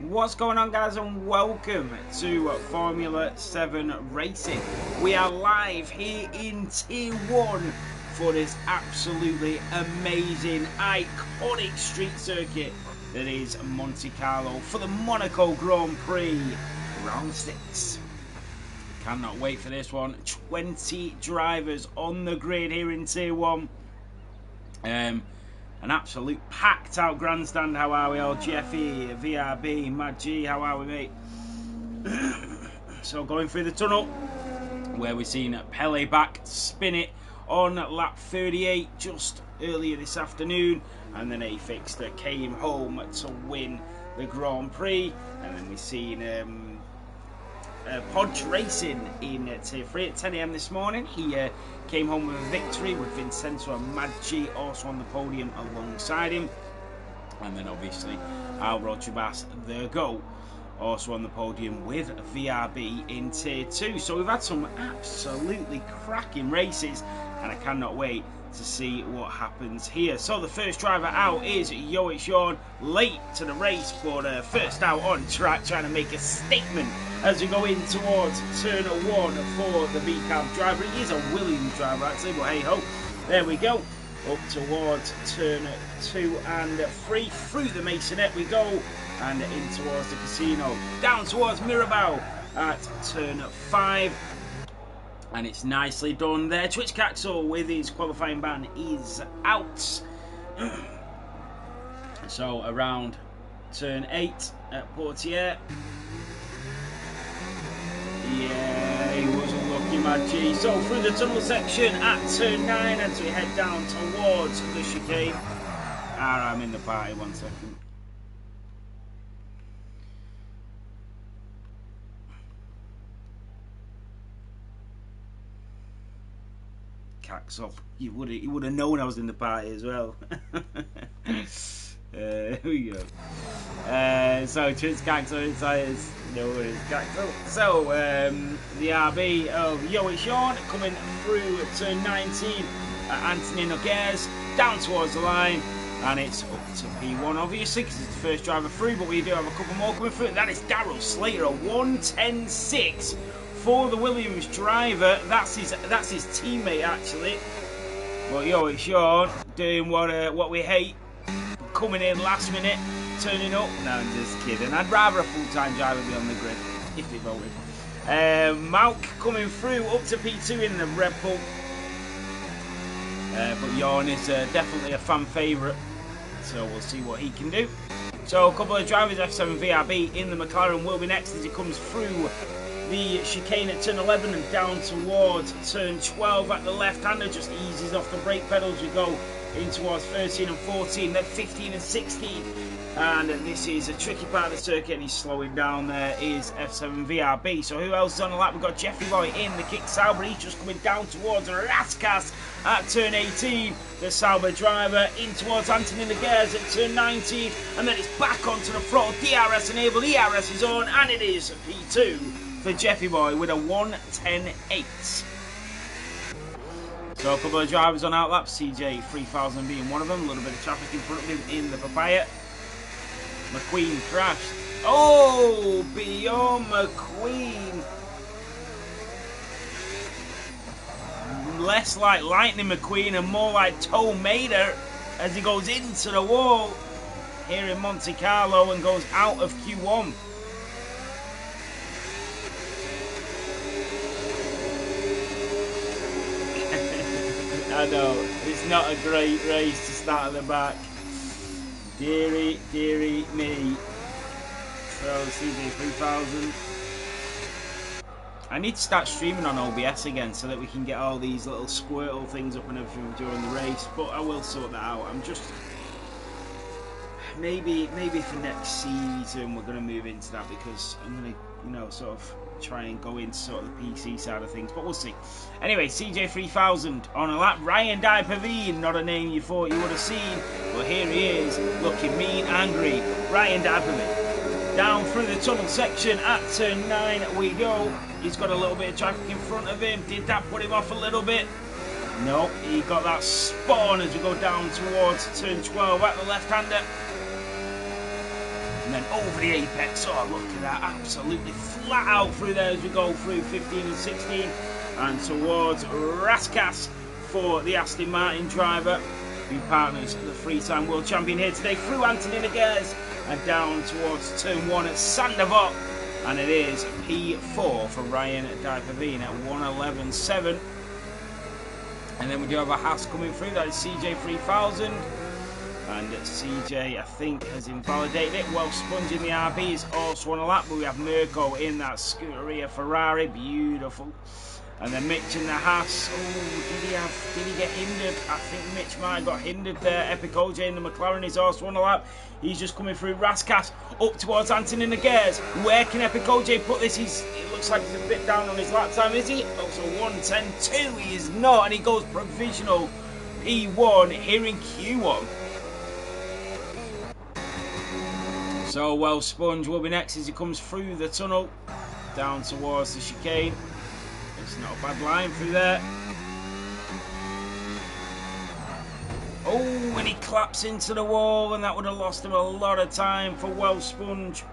What's going on, guys, and welcome to Formula 7 Racing. We are live here in Tier 1 for this absolutely amazing, iconic street circuit that is Monte Carlo for the Monaco Grand Prix Round 6. Cannot wait for this one. 20 drivers on the grid here in Tier 1. An absolute packed out grandstand. How are we all? Jeffy, VRB, Mad G, how are we, mate? So going through the tunnel where we've seen Pele back to spin it on lap 38 just earlier this afternoon, and then a fixter came home to win the Grand Prix. And then we've seen Podge Racing in Tier 3 at 10 AM this morning. He came home with a victory with Vincenzo and Mad G also on the podium alongside him. And then obviously Alvaro Tribas, the GO, also on the podium with VRB in Tier 2. So we've had some absolutely cracking races, and I cannot wait to see what happens here. So the first driver out is Yoic Sean, late to the race, but first out on track, trying to make a statement as we go in towards turn 1 for the VCAB driver. He is a Williams driver actually, but hey ho, there we go. Up towards turn 2 and 3, through the Masonette we go, and in towards the casino, down towards Mirabao at turn 5. And it's nicely done there. Twitch Caxel with his qualifying ban is out. So around turn 8 at Portier. Yeah, he wasn't lucky, Mad G. So through the tunnel section at turn 9 as we head down towards the chicane. I'm in the party, 1 second. Caxel, you would have known I was in the party as well. Here we go. So Twitch Caxel inside, no worries, Caxel. So the RB of Yoic Sean coming through turn 19. Anthony Noguez down towards the line, and it's up to P1 obviously because it's the first driver through, but we do have a couple more coming through. That is Daryl Slater, a 1:10.6 for the Williams driver. That's his teammate actually. But Yoic Sean doing what we hate, coming in last minute, turning up. No, I'm just kidding. I'd rather a full-time driver be on the grid if they voted. Malk coming through up to P2 in the Red Bull. But Jorn is definitely a fan favourite, so we'll see what he can do. So a couple of drivers, F7 VRB in the McLaren will be next as he comes through the chicane at turn 11 and down towards turn 12 at the left-hander. Just eases off the brake pedals. We go in towards 13 and 14, then 15 and 16. And this is a tricky part of the circuit, and he's slowing down. There is F7 VRB. So who else is on the lap? We've got Jeffrey Boy in the kick Sauber. He's just coming down towards Raskas at turn 18. The Sauber driver in towards Anthony Noguez at turn 19. And then it's back onto the throttle. DRS enabled. ERS is on, and it is P2 for Jeffy Boy with a 1:10.8. So a couple of drivers on outlap, CJ 3000 being one of them. A little bit of traffic in front of him in the Papaya. McQueen crashed. Oh, beyond McQueen. Less like Lightning McQueen and more like Toe Mater as he goes into the wall here in Monte Carlo and goes out of Q1. I know, it's not a great race to start at the back. Deary, deary me. So, CJ 3000. I need to start streaming on OBS again so that we can get all these little squirtle things up and everything during the race, but I will sort that out. I'm just... Maybe for next season we're going to move into that, because I'm going to, you know, sort of try and go into sort of the PC side of things, but we'll see. Anyway, CJ 3000 on a lap. Ryan Dipavine, not a name you thought you would have seen, but here he is, looking mean, angry. Ryan Dipavine down through the tunnel section at turn 9 we go. He's got a little bit of traffic in front of him. Did that put him off a little bit? No, he got that spot on as we go down towards turn 12 at the left-hander. And then over the apex, oh look at that, absolutely flat out through there as we go through 15 and 16 and towards Raskas for the Aston Martin driver, who partners the three-time world champion here today, through Anthony Noguez and down towards turn 1 at Sandavot, and it is P4 for Ryan Diperveen at 1:11.7. And then we do have a Haas coming through, that is CJ 3000. And CJ, I think, has invalidated it. Well, Sponge in the RB is also on a lap, but we have Mirko in that Scuderia Ferrari. Beautiful. And then Mitch in the Haas. Oh, did he get hindered? I think Mitch might have got hindered there. Epic OJ in the McLaren is also on a lap. He's just coming through Raskas up towards Anthony Noguez. Where can Epic OJ put this? It looks like he's a bit down on his lap time, is he? Also 1:10.2. He is not, and he goes provisional P1 here in Q1. So, well, Sponge will be next as he comes through the tunnel down towards the chicane. It's not a bad line through there. Oh, and he claps into the wall, and that would have lost him a lot of time for Well Sponge.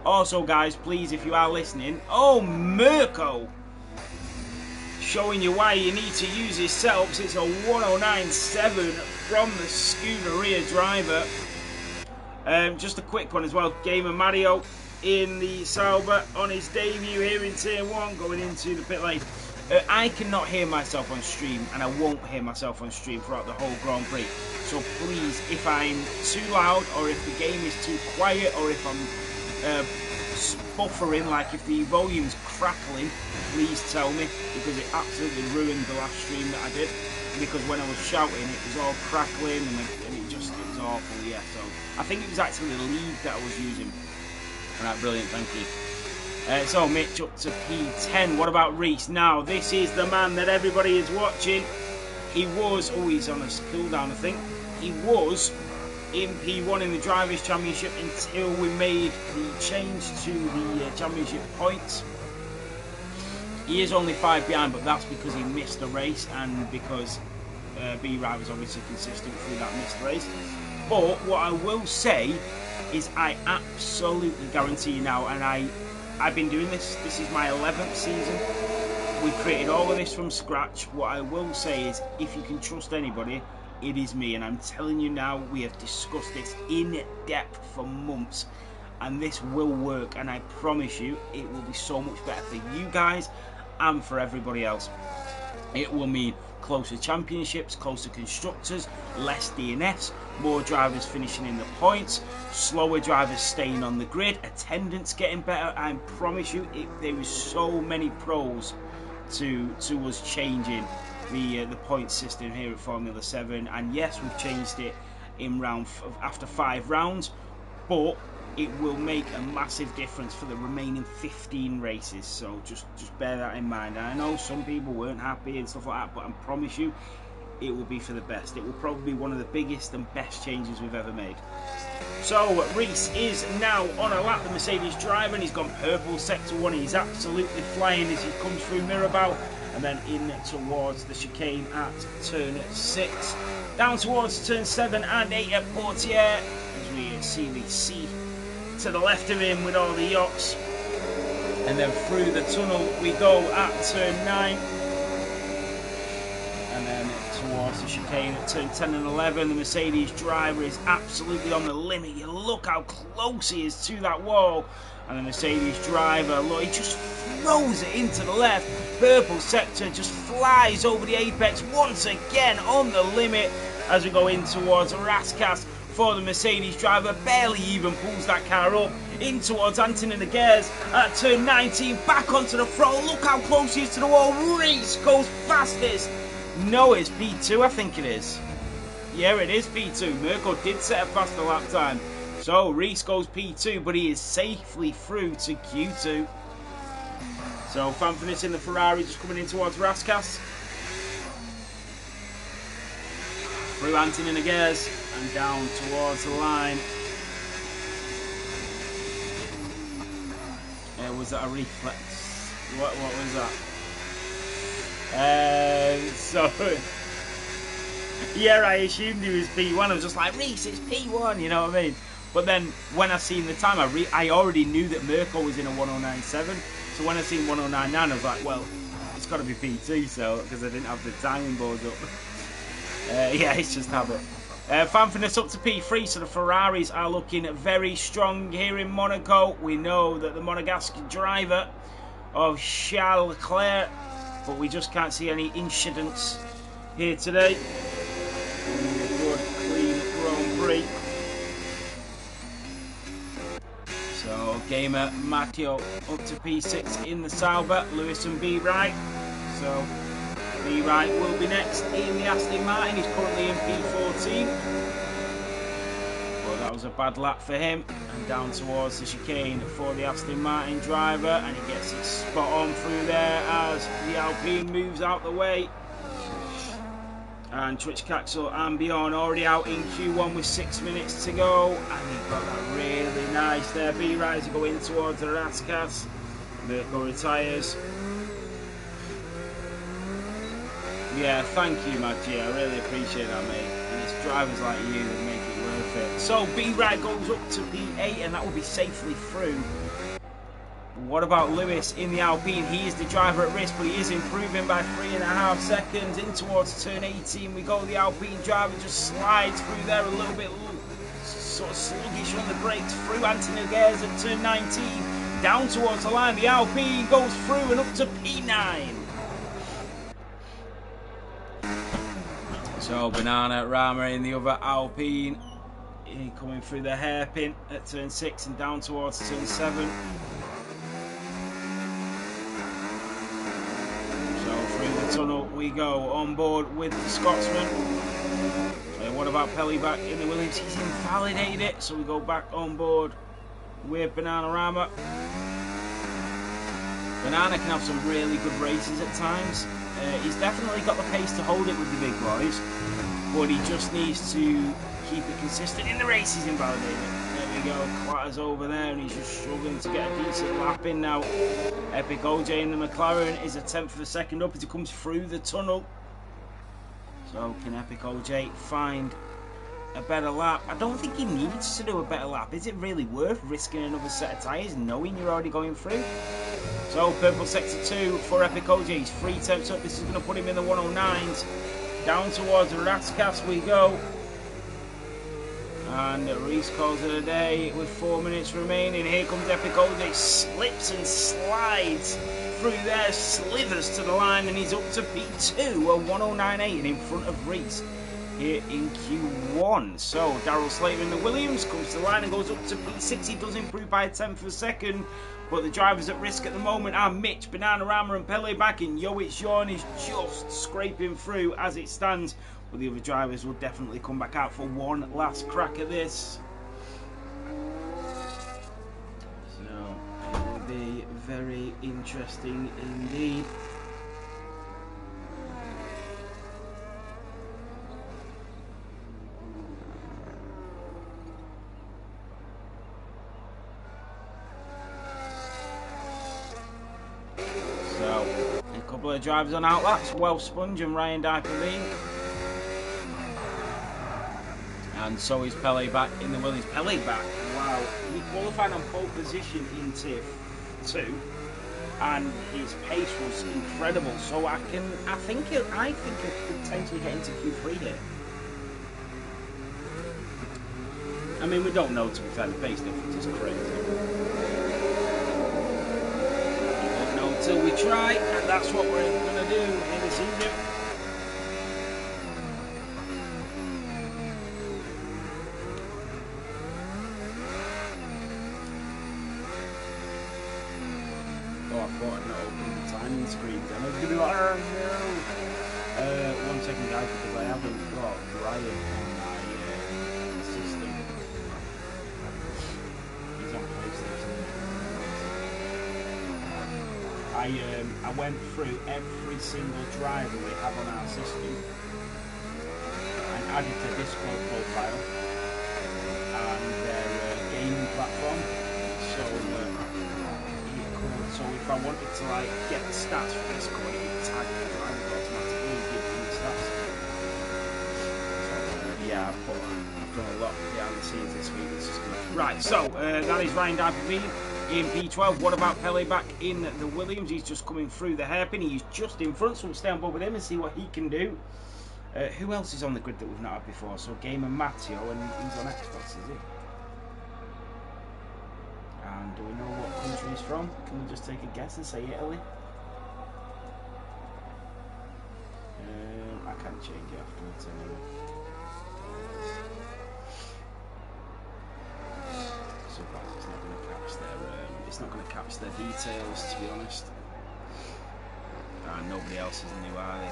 Also, guys, please, if you are listening, oh, Mirko, showing you why you need to use his setups. It's a 1:09.7 from the Scuderia driver. Just a quick one as well. Gamer Mario in the Sauber on his debut here in Tier 1, going into the pit lane. I cannot hear myself on stream, and I won't hear myself on stream throughout the whole Grand Prix. So please, if I'm too loud, or if the game is too quiet, or if I'm buffering, like if the volume's crackling, please tell me, because it absolutely ruined the last stream that I did. Because when I was shouting, it was all crackling, and it was awful, yeah. So I think it was actually the lead that I was using. Alright, brilliant, thank you. So Mitch up to P10. What about Reese? Now, this is the man that everybody is watching. He was, he's on a cooldown, I think. He was in P1 in the Drivers' Championship until we made the change to the Championship points. He is only 5 behind, but that's because he missed a race, and because B-Ride was obviously consistent through that missed race. But what I will say is I absolutely guarantee you now, and I've been doing this is my 11th season. We created all of this from scratch. What I will say is, if you can trust anybody, it is me, and I'm telling you now, we have discussed this in depth for months, and this will work, and I promise you it will be so much better for you guys and for everybody else. It will mean closer championships, closer constructors, less DNFs, more drivers finishing in the points, slower drivers staying on the grid, attendance getting better. I promise you, there is so many pros to us changing the point system here at Formula 7. And yes, we've changed it in after 5 rounds, but it will make a massive difference for the remaining 15 races. So just bear that in mind. And I know some people weren't happy and stuff like that, but I promise you it will be for the best. It will probably be one of the biggest and best changes we've ever made. So Reese is now on a lap, the Mercedes driver, and he's gone purple sector 1. He's absolutely flying as he comes through Mirabel and then in towards the chicane at turn 6, down towards turn 7 and 8 at Portier, as we see the sea to the left of him with all the yachts, and then through the tunnel we go at turn 9, and then towards the chicane at turn 10 and 11. The Mercedes driver is absolutely on the limit. You look how close he is to that wall, and the Mercedes driver, look, he just throws it into the left. Purple sector just flies over the apex once again on the limit as we go in towards Raskas for the Mercedes driver. Barely even pulls that car up in towards Anthony Noguez at turn 19, back onto the throttle. Look how close he is to the wall. Reese goes fastest. No, it's P2, I think it is. Yeah, it is P2. Mirko did set a faster lap time. So Reese goes P2, but he is safely through to Q2. So Fanfinis in the Ferrari just coming in towards Raskas. Through Anthony Noguez and down towards the line. Was that a reflex? What was that? So yeah, I assumed he was P1. I was just like, Reese, it's P1, you know what I mean? But then when I seen the time, I already knew that Monaco was in a 109.7. So when I seen 109.9, I was like, well, it's got to be PT, so because I didn't have the timing board up. Yeah, it's just habit. Fanfitness up to P3, so the Ferraris are looking very strong here in Monaco. We know that the Monegasque driver of Charles Leclerc, but we just can't see any incidents here today. Good, clean Grand Prix. So, Gamer Matteo up to P6 in the Sauber, Lewis and B. Wright. So, B. Wright will be next in the Aston Martin. He's currently in P14. But that was a bad lap for him. And down towards the chicane for the Aston Martin driver. And he gets it spot on through there as the Alpine moves out the way. And Twitch Caxel and Bjorn already out in Q1 with 6 minutes to go. And he got that really nice there. B. Wright as he go in towards the Raskas. Mirko retires. Yeah, thank you, Maggie. I really appreciate that, mate. And it's drivers like you that make it worth it. So, B. Wright goes up to P8, and that will be safely through. What about Lewis in the Alpine? He is the driver at risk, but he is improving by 3.5 seconds. In towards turn 18 we go. The Alpine driver just slides through there a little bit, sort of sluggish on the brakes. Through Anthony Gers at turn 19. Down towards the line. The Alpine goes through and up to P9. So, Banana Rama in the other Alpine. Coming through the hairpin at turn 6 and down towards turn 7. Tunnel we go on board with the Scotsman. What about Pelly back in the Williams? He's invalidated it, so we go back on board with Bananarama. Banana can have some really good races at times. He's definitely got the pace to hold it with the big boys, but he just needs to keep it consistent in the race. He's invalidated. There we go, clatters over there, and he's just struggling to get a decent lap in now. Epic OJ in the McLaren is a 10th of a second up as he comes through the tunnel. So can Epic OJ find a better lap? I don't think he needs to do a better lap. Is it really worth risking another set of tyres knowing you're already going through? So purple sector 2 for Epic OJ. He's 3 tenths up. This is going to put him in the 109s. Down towards the Raskas we go. And Reese calls it a day with 4 minutes remaining. Here comes Epic OJ, slips and slides through there, slithers to the line, and he's up to P2, a 109.8 and in front of Reese here in Q1. So Daryl Slater in the Williams comes to the line and goes up to P6. He does improve by a 10th of a second, but the drivers at risk at the moment are Mitch, Bananarama and Pele back, and Yo It's Jorn is just scraping through as it stands. But the other drivers will definitely come back out for one last crack at this. So it will be very interesting indeed. So a couple of drivers on outlaps, Welsh Sponge and Ryan Dipervine. And so is Pele back in the Williams. Pele back, wow. He qualified on pole position in Tier 2, and his pace was incredible. So I think he'll potentially get into Q3 here. I mean, we don't know, to be fair, the pace difference is crazy. We don't know until we try, and that's what we're going to do in this evening. Screen. I was gonna be like, oh no. 1 second, guys, because I haven't got Ryan on my system. He's on PlayStation. I went through every single driver we have on our system and added the Discord profile and their gaming platform. So if I wanted to like get the stats for this score, it would tag the driver automatically and give me the stats. So yeah, I've done a lot behind the scenes this week. It's just going to Right, so that is Ryan Dyperveen in P12. What about Pele back in the Williams? He's just coming through the hairpin. He's just in front, so we'll stay on board with him and see what he can do. Who else is on the grid that we've not had before? So Gamer Matteo, and he's on Xbox, is he? And do we know what country he's from? Can we just take a guess and say Italy? I can't change it afterwards anyway. Surprised it's not going to catch their it's not going to catch their details, to be honest. Nobody else is new, are they?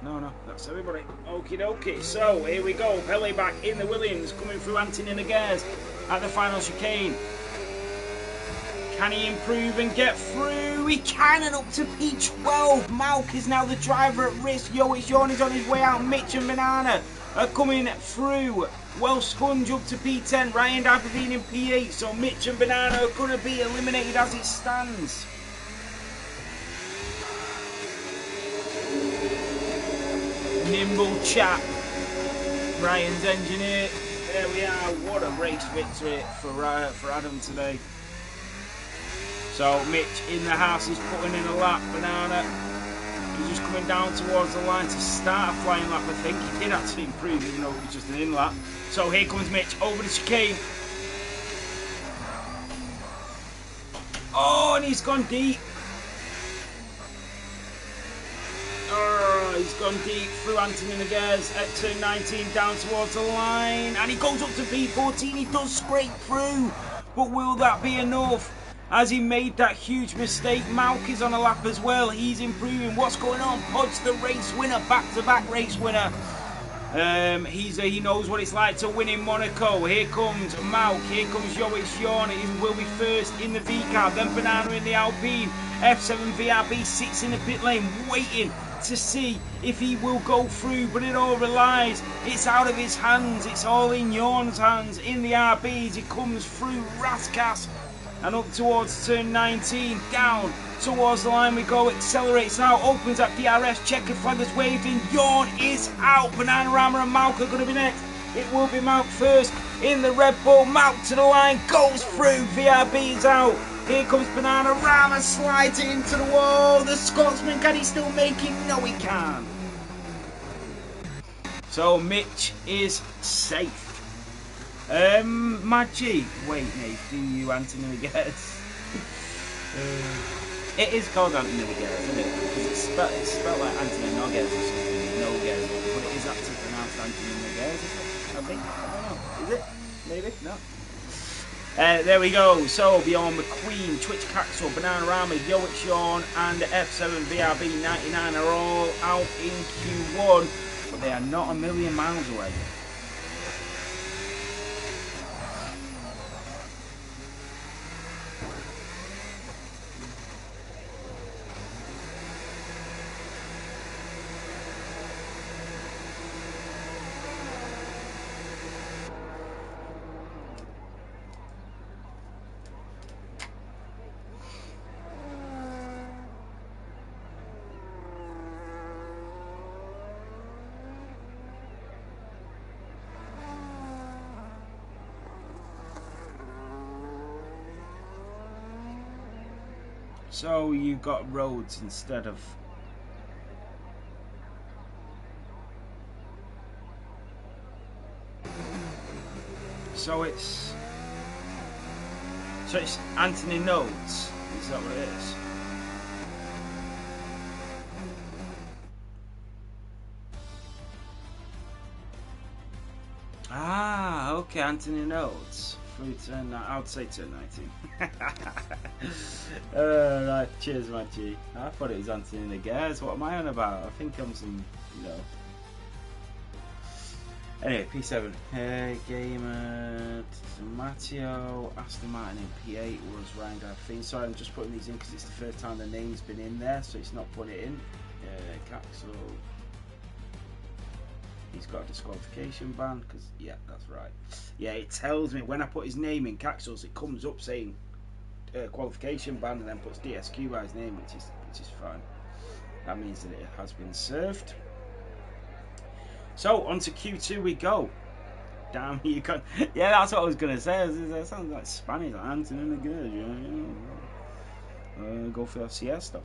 No, that's everybody. Okie dokie. So here we go. Pele back in the Williams, coming through Anthony Noguez at the final chicane. Can he improve and get through? He can, and up to P12. Malk is now the driver at risk. Yoic Yorn is on his way out. Mitch and Banana are coming through. Well, Sponge up to P10. Ryan Dyperveen in P8. So Mitch and Banana are going to be eliminated as it stands. Nimble chap. Ryan's engineer. There we are. What a race victory for Adam today. So Mitch in the house is putting in a lap. Banana, he's just coming down towards the line to start a flying lap. I think he did actually improve, even though it was just an in lap. So here comes Mitch over the chicane. Oh, and he's gone deep. Oh, he's gone deep through Anthony Noguez at turn 19 down towards the line, and he goes up to P14. He does scrape through, but will that be enough? As he made that huge mistake, Malk is on a lap as well. He's improving. What's going on? Podge, the race winner, back-to-back race winner. He knows what it's like to win in Monaco. Here comes Malk. Here comes Yoic Yorn. He will be first in the V car. Then Banana in the Alpine. F7 VRB sits in the pit lane, waiting to see if he will go through, but it all relies. It's out of his hands. It's all in Yorn's hands. In the RBs, he comes through Raskas. And up towards turn 19, down towards the line we go, accelerates now, opens at DRS, checkered flag is waved in, Yorn is out, Bananarama and Malk are going to be next. It will be Malk first in the Red Bull, Malk to the line, goes through, VRB is out. Here comes Bananarama, slides into the wall, the Scotsman, can he still make it? No, he can't. So Mitch is safe. Maggi. Wait, Nate, do you Anthony Noguez? It is called Anthony Noguez, isn't it? Because it's spelled like Anthony Noguez or something, Noguez, but it is actually pronounced Anthony Noguez, is it? I think. I don't know. Is it? Maybe? No. There we go. So, Bjorn McQueen, Twitch Caxel, Bananarama, Yoic Yorn, and F7 VRB 99 are all out in Q1, but they are not a million miles away. So you got roads instead of... So it's Anthony Nodes, is that what it is? Ah, okay, Anthony Nodes. Through turn, I would say turn 19. Right, cheers, my G. I thought it was Anthony Noguez. What am I on about? I think I'm some, you know. Anyway, P7. Gamer Matteo, Aston Martin in P8 was Ryan Dyperveen. Sorry, I'm just putting these in because it's the first time the name's been in there, so it's not putting it in. Caxel. He's got a disqualification ban because, yeah, that's right. Yeah, it tells me when I put his name in Caxels, it comes up saying qualification ban and then puts DSQ by his name, which is fine. That means that it has been served. So on to Q2 we go. damn you can. Yeah, that's what I was gonna say. That sounds like Spanish, like Anton and the go for that siesta.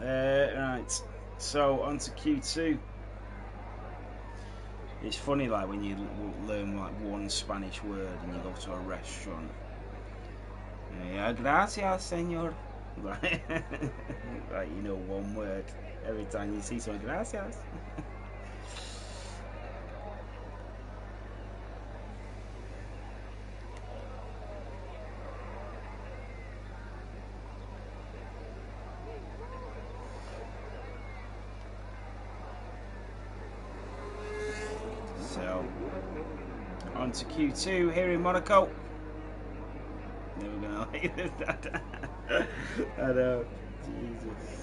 Right, so on to Q2. It's funny, like when you learn like one Spanish word and you go to a restaurant. Gracias, señor. Right, right, you know one word every time you see someone. Gracias. So, on to Q2 here in Monaco. Never gonna like this. I know. Jesus.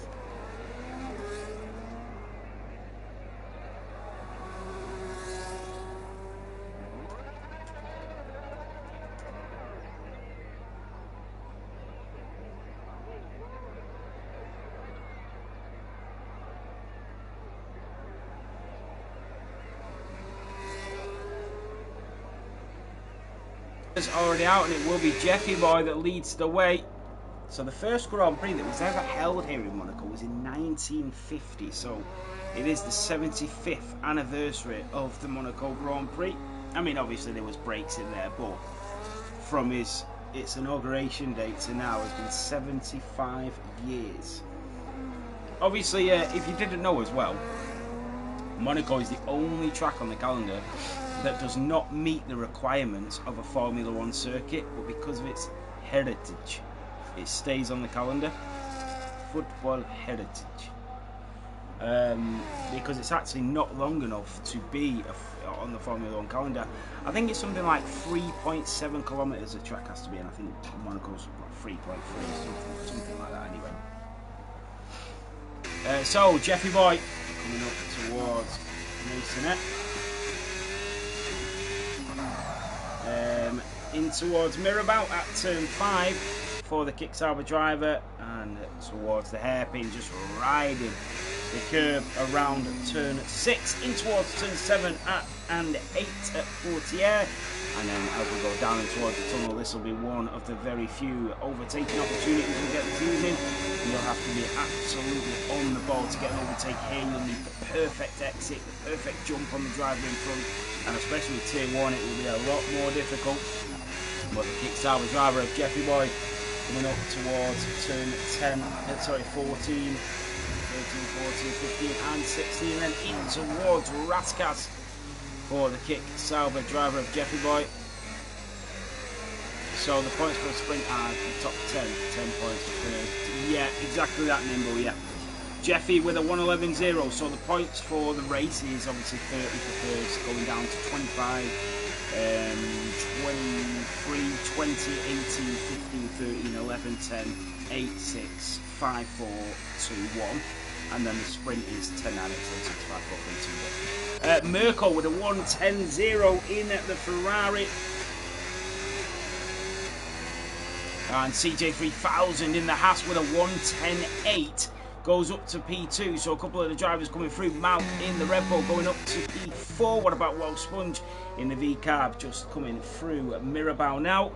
Already out, and it will be Jeffy Boy that leads the way. So the first Grand Prix that was ever held here in Monaco was in 1950, so it is the 75th anniversary of the Monaco Grand Prix. I mean, obviously there was breaks in there, but from its inauguration date to now has been 75 years. Obviously, if you didn't know as well, Monaco is the only track on the calendar that does not meet the requirements of a Formula 1 circuit, but because of its heritage, it stays on the calendar. Football heritage. Because it's actually not long enough to be on the Formula 1 calendar. I think it's something like 3.7 kilometres the track has to be, and I think Monaco's like 3.3, something like that anyway. So, Jeffy Boy coming up towards Masonette. In towards Mirabeau at turn 5 for the Kick Sauber driver, and towards the hairpin, just riding the curb around turn 6, in towards turn 7 and 8 at Portier, and then as we go down towards the tunnel, this will be one of the very few overtaking opportunities we get this evening. You'll have to be absolutely on the ball to get an overtake here. You'll need the perfect exit, the perfect jump on the driver in front, and especially with tier 1 it will be a lot more difficult. But the Kick Sauber driver of Jeffy Boy coming up towards turn 14, 13, 14, 15 and 16, and then in towards Raskas for the Kick Sauber driver of Jeffy Boy. So the points for the sprint are the top 10 points for third. Yeah, exactly that, Nimble, yeah. Jeffy with a 1:11.0, so the points for the race is obviously 30 for thirds, going down to 25. 23, 20, 18, 15, 13, 11, 10, 8, 6, 5, 4, 2, 1. And then the sprint is 10, 9, 8, 7, 6, 5, 4, 3, 2, 1. Mirko with a 1:10.0 in the Ferrari. And CJ3000 in the Haas with a 1:10.8. Goes up to P2, so a couple of the drivers coming through. Mount in the Red Bull going up to P4. What about Wild Sponge in the V-Carb just coming through Mirabeau now?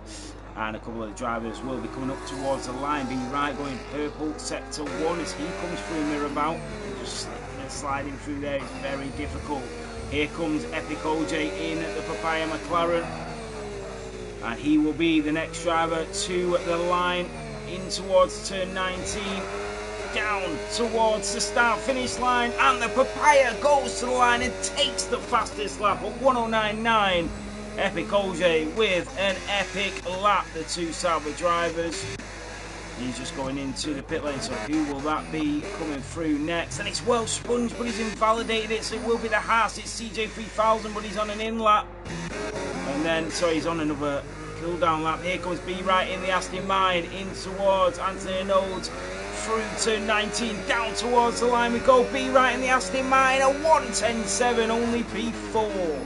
And a couple of the drivers will be coming up towards the line. Be right going purple sector 1 as he comes through Mirabeau. Just sliding through there is very difficult. Here comes Epic OJ in the Papaya McLaren. And he will be the next driver to the line in towards turn 19. Down towards the start-finish line, and the Papaya goes to the line and takes the fastest lap at 1:09.9. Epic OJ with an epic lap, the two Sauber drivers. He's just going into the pit lane, so who will that be coming through next? And it's Well Sponge, but he's invalidated it, so it will be the Haas. It's CJ3000, but he's on an in lap. And then, so he's on another cool down lap. Here comes B right in the Aston Martin, in towards Anthony Nodes. Through turn 19, down towards the line we go. B right in the Aston Martin, a 1:10.7, only P4.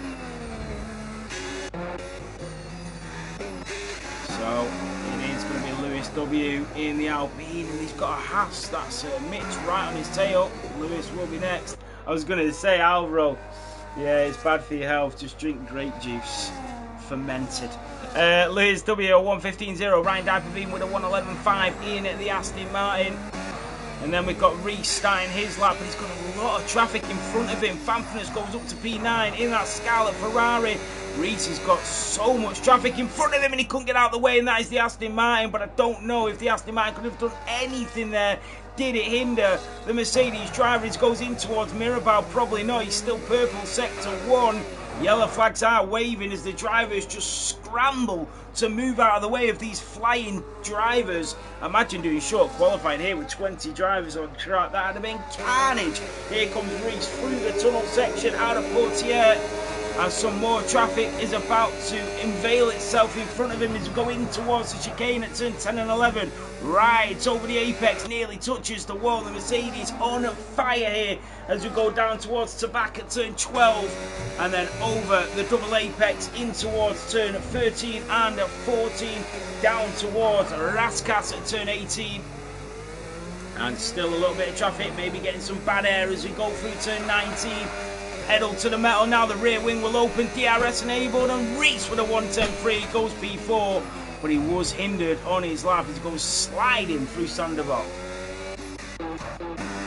So it is going to be Lewis W in the Alpine, and he's got a Haas. That's Mitch right on his tail. Lewis will be next. I was going to say Alvaro Yeah, it's bad for your health. Just drink grape juice, fermented. Liz W 115.0. Ryan Diperbeam with a 111.5 in at the Aston Martin. And then we've got Reese starting his lap, and he's got a lot of traffic in front of him. Fanfurness goes up to P9 in that Scarlet Ferrari. Reese has got so much traffic in front of him and he couldn't get out of the way, and that is the Aston Martin. But I don't know if the Aston Martin could have done anything there. Did it hinder the Mercedes driver? He goes in towards Mirabal. Probably not. He's still purple sector 1. Yellow flags are waving as the drivers just scramble to move out of the way of these flying drivers. Imagine doing short qualifying here with 20 drivers on track. That would have been carnage. Here comes Reese through the tunnel section out of Portier. And some more traffic is about to unveil itself in front of him as we go in towards the chicane at turn 10 and 11. Rides over the apex, nearly touches the wall. The Mercedes on fire here as we go down towards Tabac at turn 12. And then over the double apex in towards turn 13 and 14. Down towards Raskas at turn 18. And still a little bit of traffic, maybe getting some bad air as we go through turn 19. Pedal to the metal, now the rear wing will open, DRS enabled, and Reese with a 110.3 goes P4, but he was hindered on his lap as he goes sliding through Sandoval.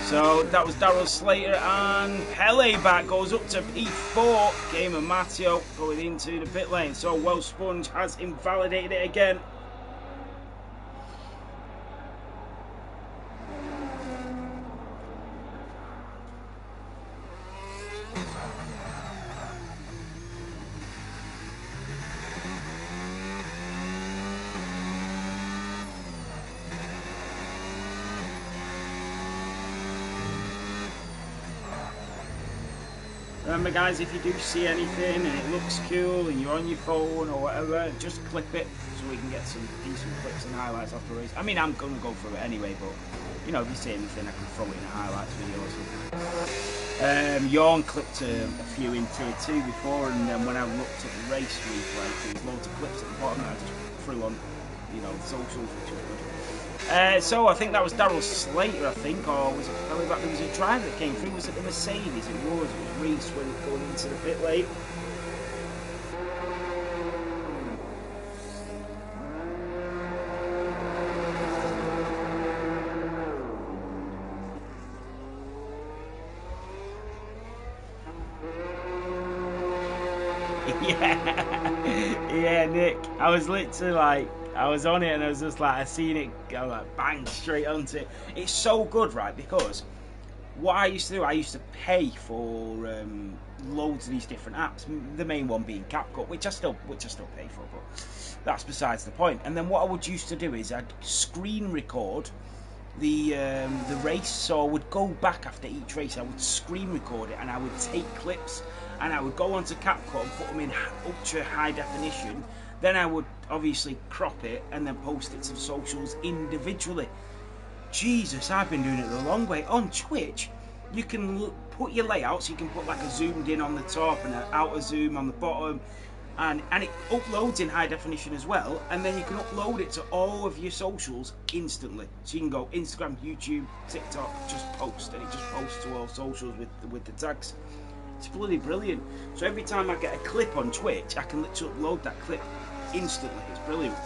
So that was Darrell Slater, and Pele back goes up to P4. Game of Matteo going into the pit lane, so Welsh Sponge has invalidated it again. Remember guys, if you do see anything and it looks cool and you're on your phone or whatever, just clip it so we can get some decent clips and highlights off the race. I mean, I'm going to go through it anyway, but you know, if you see anything, I can throw it in a highlights video or something. Jorn clipped a few in tier 2 before, and then when I looked at the race replay, there was loads of clips at the bottom that I just threw on, you know, the socials, which was good. So I think that was Darrell Slater, I think, or was it Pele back? There was a driver that came through. Was it the Mercedes? It was Reese when going into the pit lane. Yeah, Nick. I was literally like, I was on it and I was just like, I seen it go like bang straight onto it. It's so good, right? Because what I used to do, I used to pay for loads of these different apps. The main one being CapCut, which I still pay for, but that's besides the point. And then what I would used to do is I'd screen record the race. So I would go back after each race, I would screen record it, and I would take clips, and I would go onto CapCut and put them in ultra high definition. Then I would obviously crop it and then post it to the socials individually. Jesus, I've been doing it the long way. On Twitch, you can put your layouts. You can put like a zoomed in on the top and an outer zoom on the bottom, and it uploads in high definition as well. And then you can upload it to all of your socials instantly. So you can go Instagram, YouTube, TikTok, just post, and it just posts to all socials with the tags. It's bloody brilliant. So every time I get a clip on Twitch, I can literally upload that clip instantly. It's brilliant.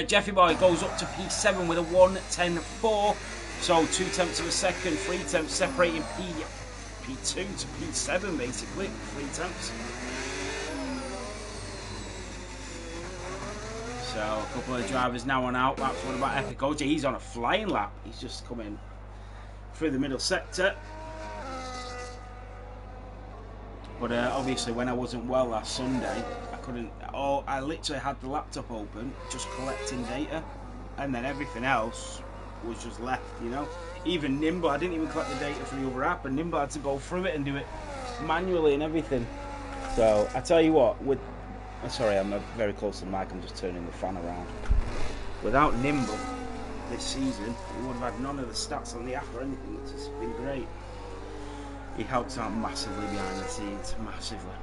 Jeffy Boy goes up to P7 with a 1:10.4, so 2 tenths of a second, 3 tenths separating P2 to P7 basically, 3 tenths. So a couple of drivers now on out laps. What about Epic OJ? He's on a flying lap. He's just coming through the middle sector. But obviously when I wasn't well last Sunday, I couldn't, I literally had the laptop open, just collecting data, and then everything else was just left, you know. Even Nimble, I didn't even collect the data for the other app, and Nimble had to go through it and do it manually and everything. So, I tell you what, sorry, I'm very close to the mic, I'm just turning the fan around. Without Nimble this season, we would have had none of the stats on the app or anything. It's just been great. He helps out massively behind the scenes, massively.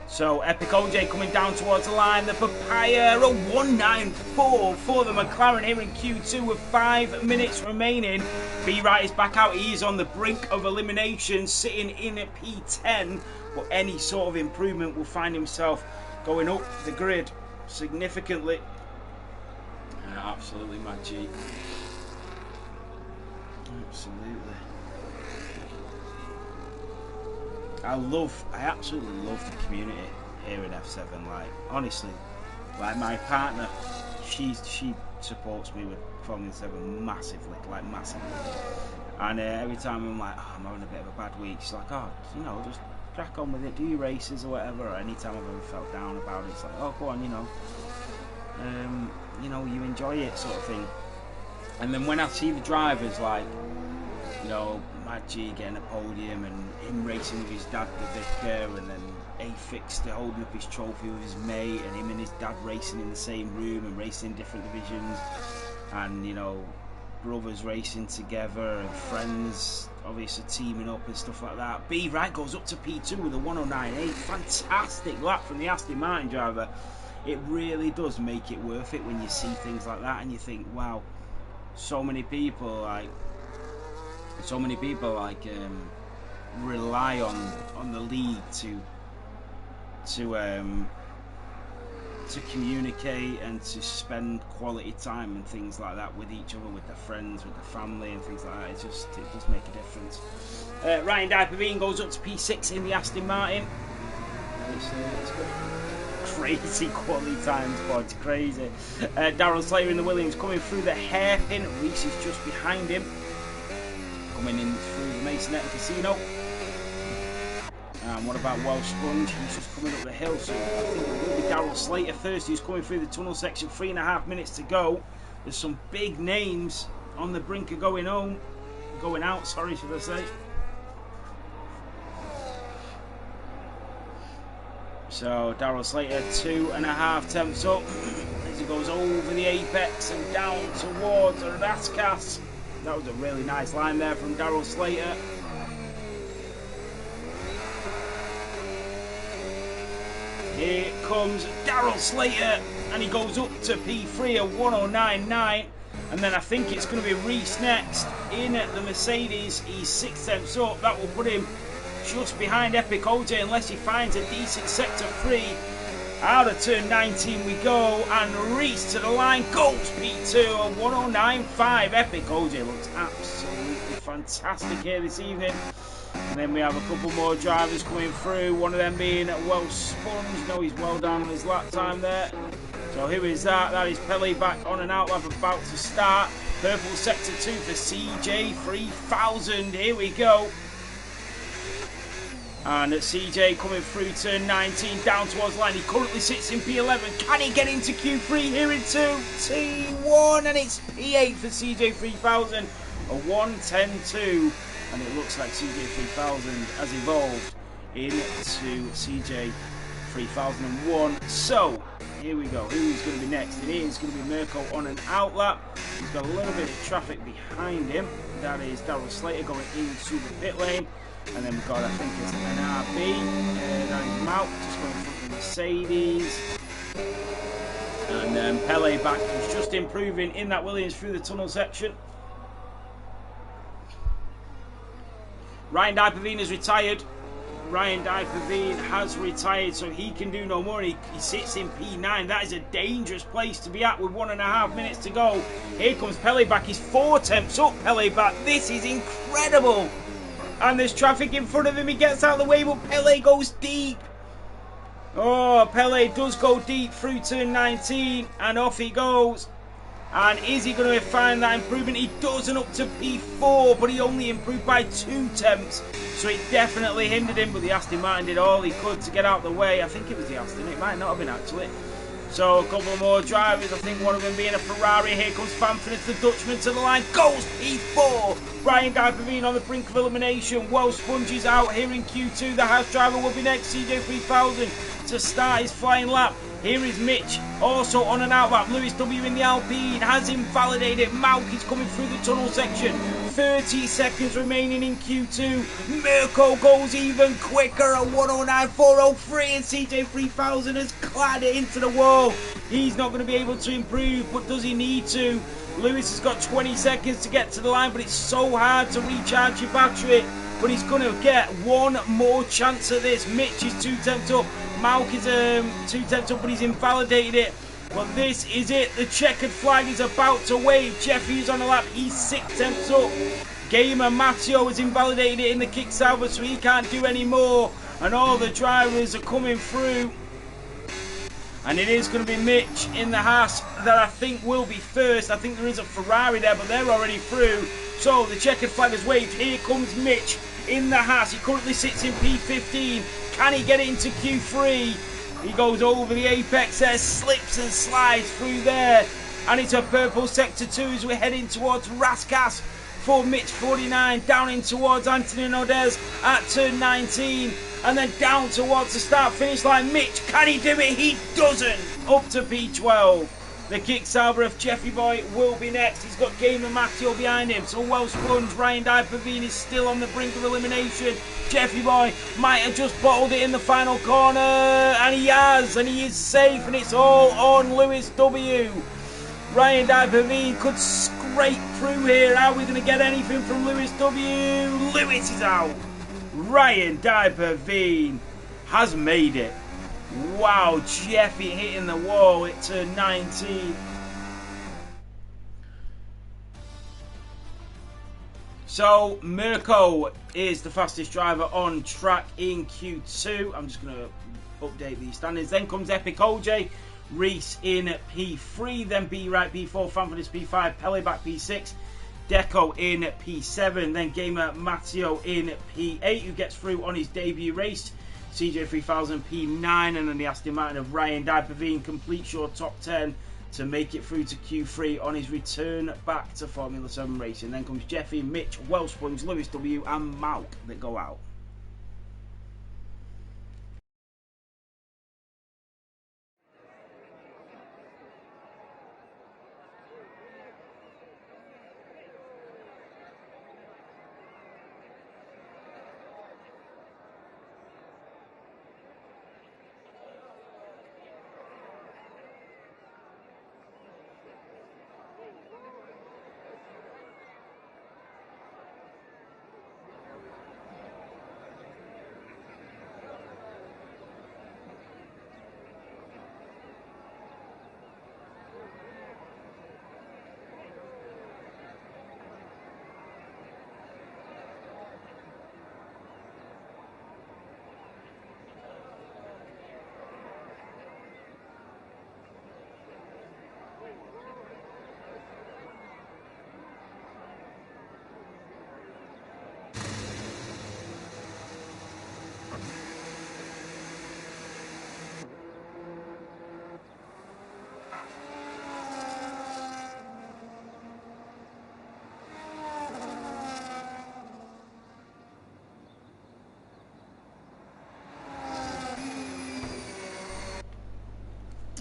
So Epic OJ coming down towards the line. The Papaya, a 194 for the McLaren here in Q2 with 5 minutes remaining. B-Right is back out. He is on the brink of elimination, sitting in at P10. But any sort of improvement will find himself going up the grid significantly. Absolutely, Mad G. Absolutely. I absolutely love the community here in F7. Like, honestly, like my partner, she supports me with Formula 7 massively, like massively. And every time I'm like, oh, I'm having a bit of a bad week, she's like, oh, you know, just crack on with it, do your races or whatever. Or anytime I've ever felt down about it, it's like, oh, go on, you know, you enjoy it, sort of thing. And then when I see the drivers, like, you know, Mad G getting a podium and him racing with his dad, the vicar, and then A-Fix holding up his trophy with his mate, and him and his dad racing in the same room and racing in different divisions, and, you know, brothers racing together and friends obviously teaming up and stuff like that. B-Right goes up to P2 with a 109.8. Fantastic lap from the Aston Martin driver. It really does make it worth it when you see things like that and you think, wow, so many people rely on the league to communicate and to spend quality time and things like that with each other, with their friends, with their family and things like that. It does make a difference. Ryan Diperveen goes up to P6 in the Aston Martin. It's good. Crazy quality times, boy, it's crazy. Darryl Slater in the Williams coming through the hairpin. Reese is just behind him, coming in through the Masonette and Casino. And what about Welsh Sponge? He's just coming up the hill, so I think it will be Darryl Slater first, who's coming through the tunnel section. 3.5 minutes to go. There's some big names on the brink of going out, sorry, should I say. So Darryl Slater 2.5 temps up as he goes over the apex and down towards Raskas. That was a really nice line there from Darryl Slater. Here comes Darryl Slater and he goes up to P3 at 109.9, and then I think it's going to be Reese next in the Mercedes. He's 6 temps up. That will put him just behind Epic OJ unless he finds a decent sector 3. Out of turn 19 we go, and Reese to the line goes P2 at 109.5. Epic OJ looks absolutely fantastic here this evening. And then we have a couple more drivers coming through, one of them being Welsh Sponge. No, he's well down on his lap time there. So who is that? That is Pele back on an outlap about to start. Purple sector 2 for CJ 3000. Here we go. And CJ coming through turn 19 down towards line. He currently sits in P11. Can he get into Q3 here in T1? And it's P8 for CJ 3000. A 110.2. And it looks like CJ 3000 has evolved into CJ 3001. So here we go. Who's going to be next? It is going to be Mirko on an outlap. He's got a little bit of traffic behind him. That is Darryl Slater going into the pit lane. And then we've got, I think it's NRB. That is Mount just going through the Mercedes. And then Pele back, who's just improving in that Williams through the tunnel section. Ryan Diperveen is retired. Ryan Diperveen has retired, so he can do no more. He sits in P9. That is a dangerous place to be at with 1.5 minutes to go. Here comes Pele back. He's 4 temps up. Pele back. This is incredible. And there's traffic in front of him. He gets out of the way, but Pele goes deep. Oh, Pele does go deep through turn 19, and off he goes. And is he going to find that improvement? He does, and up to P4, but he only improved by 2 temps. So it definitely hindered him, but the Aston Martin did all he could to get out of the way. I think it was the Aston, it might not have been actually. So a couple more drivers, I think one of them being a Ferrari. Here comes Fanford, the Dutchman to the line, goes P4. Ryan Diperveen on the brink of elimination. Welsh Sponge is out here in Q2. The house driver will be next, CJ 3000, to start his flying lap. Here is Mitch, also on an outlap. Lewis W in the Alpine has invalidated. Mauk is coming through the tunnel section. 30 seconds remaining in Q2. Mirko goes even quicker at 109.403, and CJ 3000 has clad it into the wall. He's not going to be able to improve, but does he need to? Lewis has got 20 seconds to get to the line, but it's so hard to recharge your battery. But he's going to get one more chance at this. Mitch is 2 tenths up. Malk is 2 tenths up, but he's invalidated it. But this is it. The checkered flag is about to wave. Jeffy is on the lap. He's 6 tenths up. Gamer Matteo has invalidated it in the kick salver, so he can't do any more. And all the drivers are coming through. And it is going to be Mitch in the Haas that I think will be first. I think there is a Ferrari there, but they're already through. So the checkered flag has waved. Here comes Mitch in the Haas. He currently sits in P15. Can he get it into Q3? He goes over the apex there, slips and slides through there. And it's a purple sector 2 as we're heading towards Raskas for Mitch 49. Down in towards Anthony Nodez at turn 19. And then down towards the start-finish line. Mitch, can he do it? He doesn't. Up to P12. The kick salver of Jeffy Boy will be next. He's got Gamer Matteo behind him. So Welsh Sponge, Ryan Dipervine is still on the brink of elimination. Jeffy Boy might have just bottled it in the final corner. And he has. And he is safe. And it's all on Lewis W. Ryan Dipervine could scrape through here. Are we going to get anything from Lewis W? Lewis is out. Ryan Dipervine has made it. Wow, Jeffy hitting the wall at turn 19. So, Mirko is the fastest driver on track in Q2. I'm just going to update these standings. Then comes Epic OJ, Reese in P3, then B-Right P4, Fanfordis P5, Pelleback P6, Deco in P7, then Gamer Matteo in P8, who gets through on his debut race. CJ 3000 P9, and then the Aston Martin of Ryan Dipervine completes your top 10 to make it through to Q3 on his return back to Formula 7 racing. Then comes Jeffy, Mitch, Welsh Sponge, Lewis W and Malk that go out.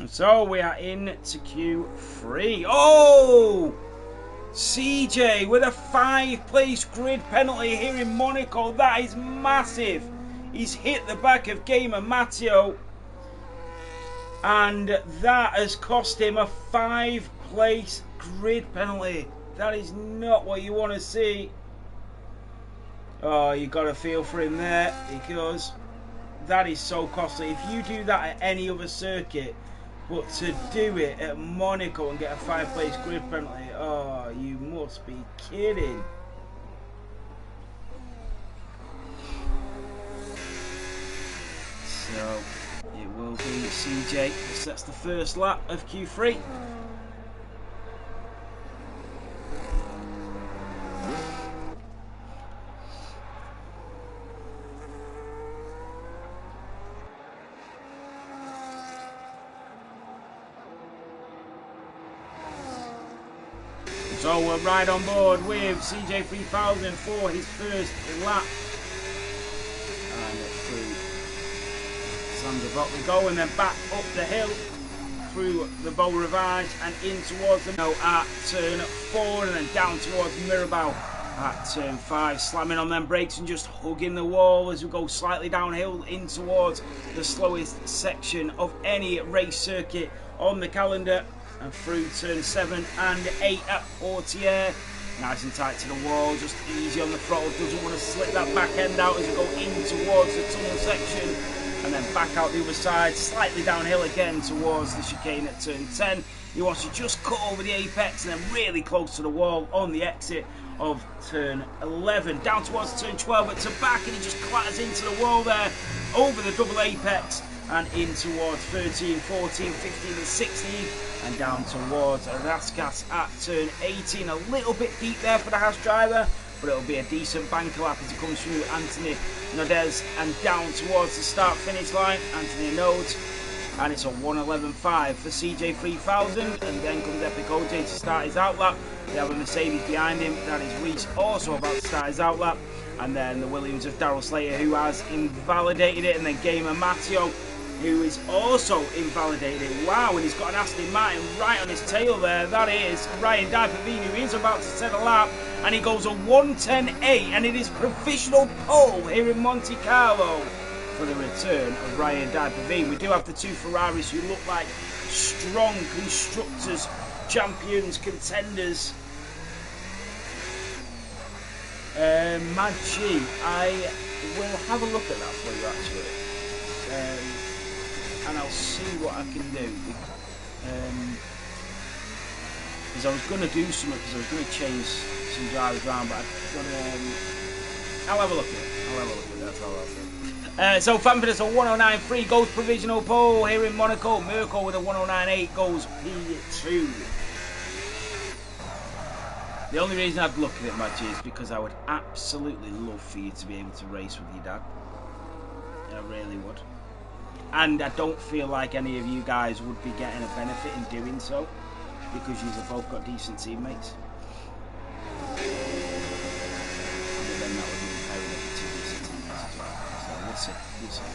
So we are in to Q3. Oh! CJ with a 5-place grid penalty here in Monaco. That is massive. He's hit the back of Gamer Matteo. And that has cost him a 5-place grid penalty. That is not what you want to see. Oh, you got to feel for him there, because that is so costly. If you do that at any other circuit, but to do it at Monaco and get a 5-place grid penalty, oh, you must be kidding. So, it will be CJ that sets the first lap of Q3. So we're right on board with CJ 3000 for his first lap. And through Sanderbock we go, and then back up the hill through the Beau Rivage and in towards the at turn 4, and then down towards Mirabel. at turn 5, slamming on them brakes and just hugging the wall as we go slightly downhill in towards the slowest section of any race circuit on the calendar, and through turn 7 and 8 at Portier. Nice and tight to the wall, just easy on the throttle, doesn't want to slip that back end out as we go in towards the tunnel section, and then back out the other side, slightly downhill again towards the chicane at turn 10. He wants to just cut over the apex and then really close to the wall on the exit of turn 11. Down towards turn 12 at the back, and he just clatters into the wall there, over the double apex, and in towards 13, 14, 15 and 16, and down towards Raskas at turn 18. A little bit deep there for the Haas driver, but it'll be a decent banker lap as he comes through Anthony Nodez and down towards the start finish line. Anthony Nodes, and it's a 1:11.5 for CJ 3000, and then comes Epic OJ to start his outlap. They have a Mercedes behind him, that is Reese, also about to start his outlap, and then the Williams of Daryl Slater, who has invalidated it, and then Gamer Matteo, who is also invalidated it. Wow, and he's got an Aston Martin right on his tail there. That is Ryan Diapavini, who is about to set a lap, and he goes a 1:10.8, and it is provisional pole here in Monte Carlo for the return of Ryan Diapavini. We do have the two Ferraris who look like strong constructors, champions, contenders. Mad G, I will have a look at that for you actually. And I'll see what I can do. Because I was going to do something, because I was going to change some drivers around, but I'll have a look at it. That's all I'll say. So Fanfordus a 109.3 goes provisional pole here in Monaco. Mirko with a 109.8 goes P2. The only reason I'd look at it, Maggie, is because I would absolutely love for you to be able to race with your dad. I really would. And I don't feel like any of you guys would be getting a benefit in doing so, because you've both got decent teammates. And then that would mean pairing up with two decent teammates as well. So we'll see.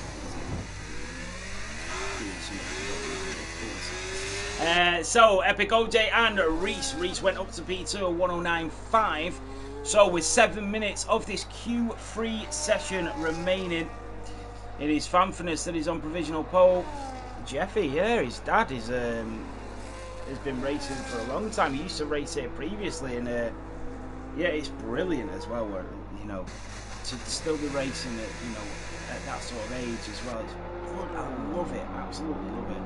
So Epic OJ and Reese went up to P2 109.5. So with 7 minutes of this Q3 session remaining, it is Fanfurness that is on provisional pole. Jeffy, yeah, his dad is has been racing for a long time. He used to race here previously, and yeah, it's brilliant as well. Where, you know, to still be racing at, you know, at that sort of age as well. I love it, absolutely love it.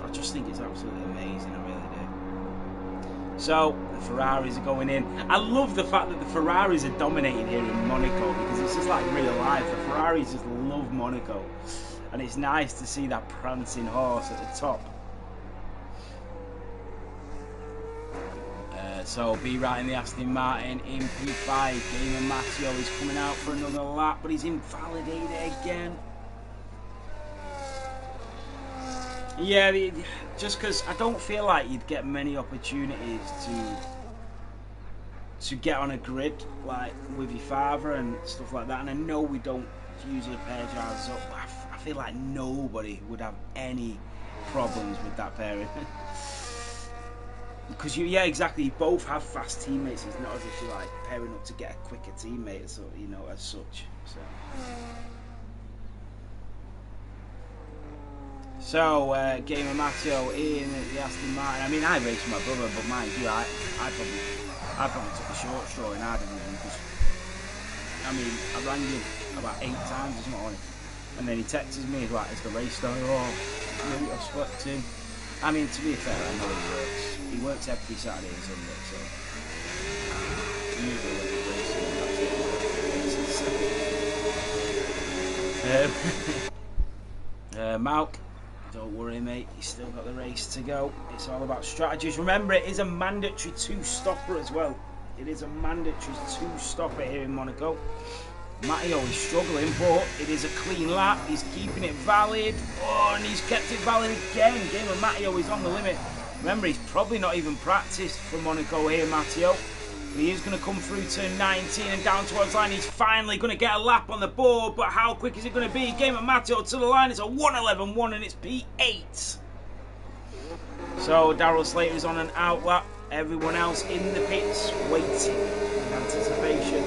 I just think it's absolutely amazing. I really do. So the Ferraris are going in. I love the fact that the Ferraris are dominating here in Monaco, because it's just like real life. The Ferraris just love Monaco, and it's nice to see that prancing horse at the top. So B-Right in the Aston Martin in P5. Gamer Matteo is coming out for another lap, but he's invalidated again. Yeah, just because I don't feel like you'd get many opportunities to get on a grid like with your father and stuff like that, and I know we don't usually pair drivers up, but I feel like nobody would have any problems with that pairing. Because yeah, exactly, you both have fast teammates. It's not as if you're like pairing up to get a quicker teammate, so, you know, as such. So Gamer Matteo in the Aston Martin. I mean, I raced my brother, but mind you, I probably took the short straw in our division, because I mean, I rang him about 8 times this morning, and then he texted me like, "It's the race day." Oh, I spoke to him. I mean, to be fair, I know he works. He works every Saturday and Sunday, so usually when he's racing, Malk, don't worry, mate. He's still got the race to go. It's all about strategies. Remember, it is a mandatory 2-stopper as well. It is a mandatory 2-stopper here in Monaco. Matteo is struggling, but it is a clean lap. He's keeping it valid. Oh, and he's kept it valid again. Gamer Matteo is on the limit. Remember, he's probably not even practiced for Monaco here, Matteo. He is going to come through turn 19 and down towards line. He's finally going to get a lap on the board, but how quick is it going to be? Gamer Matteo to the line. It's a 1:11.1 and it's P8. So Daryl Slater is on an out lap. everyone else in the pits waiting in anticipation.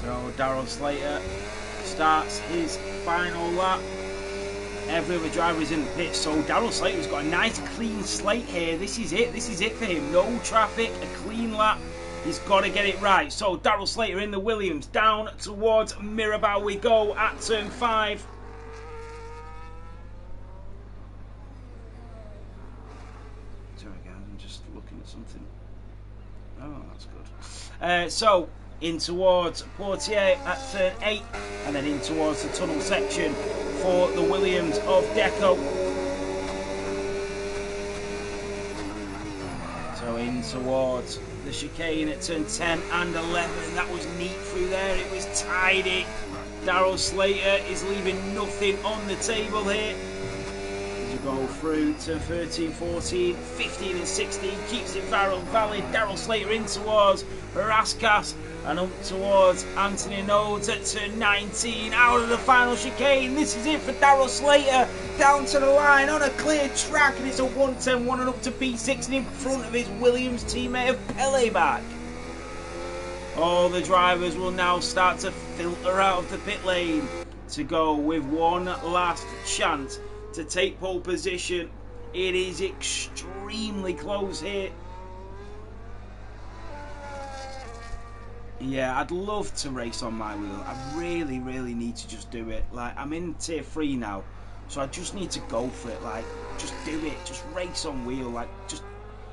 So Darrell Slater starts his final lap. Every other driver is in the pit, so Darrell Slater's got a nice clean slate here. This is it for him. No traffic, a clean lap. He's got to get it right. So Darrell Slater in the Williams, down towards Mirabel we go at turn 5. Sorry guys, I'm just looking at something. Oh, that's good. So in towards Portier at turn 8, and then in towards the tunnel section for the Williams of Deco. So in towards the chicane at turn 10 and 11. That was neat through there, it was tidy. Darrell Slater is leaving nothing on the table here. As you go through to 13, 14, 15 and 16, keeps it valid. Darrell Slater in towards Raskas and up towards Anthony Nodes at turn 19, out of the final chicane. This is it for Darrell Slater, down to the line on a clear track, and it's a 110, 1 and up to P6 and in front of his Williams teammate of Pele back. All the drivers will now start to filter out of the pit lane to go with one last chance to take pole position. It is extremely close here. Yeah, I'd love to race on my wheel. I really need to just do it. Like, I'm in tier 3 now, so I just need to go for it. Like, just do it. Just race on wheel. Like, just,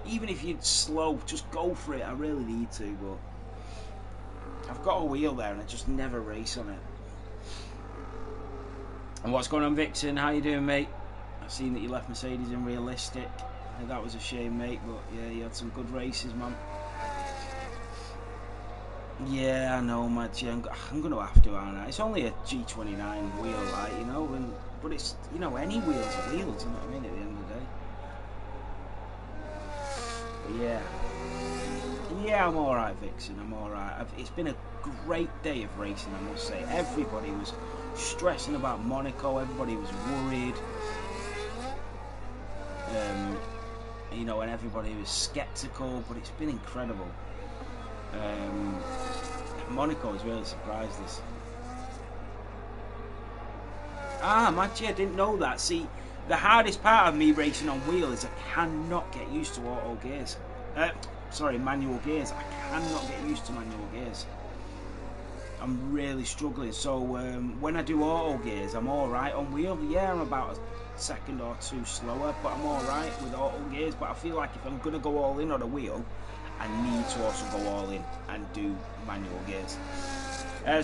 even if you're slow, just go for it. I really need to, but I've got a wheel there and I just never race on it. And what's going on, Vixen? How you doing, mate? I've seen that you left Mercedes in realistic. I think that was a shame, mate, but yeah, you had some good races, man. Yeah, I know, Madge. I'm going to have to, aren't I? It's only a G29 wheel, like, you know, but it's, you know, any wheel's a wheel, do you know what I mean, at the end of the day? But yeah, I'm alright, Vixen, I'm alright. It's been a great day of racing, I must say. Everybody was stressing about Monaco, everybody was worried. You know, and everybody was sceptical, but it's been incredible. Monaco has really surprised us. Matty, I didn't know that. See, the hardest part of me racing on wheel is I cannot get used to auto gears. Sorry, manual gears. I cannot get used to manual gears. I'm really struggling. So when I do auto gears, I'm alright on wheel. Yeah, I'm about a second or two slower, but I'm alright with auto gears. But I feel like if I'm going to go all in on a wheel, I need to also go all in and do manual gears.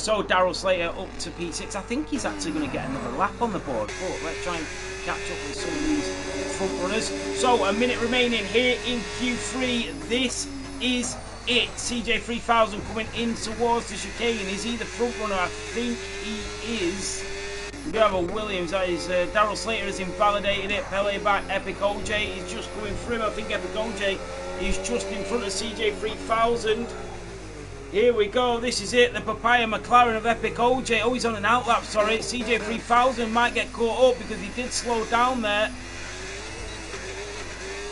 So Darrell Slater up to P6. I think he's actually going to get another lap on the board, but let's try and catch up with some of these front runners. So a minute remaining here in Q3. This is it. CJ3000 coming in towards the chicane. Is he the front runner? I think he is. We do have a Williams. That is Darrell Slater has invalidated it. Pele back. Epic OJ is just going through. I think Epic OJ is just in front of CJ3000. Here we go. This is it. The Papaya McLaren of Epic OJ. Oh, he's on an outlap. Sorry. CJ3000 might get caught up because he did slow down there.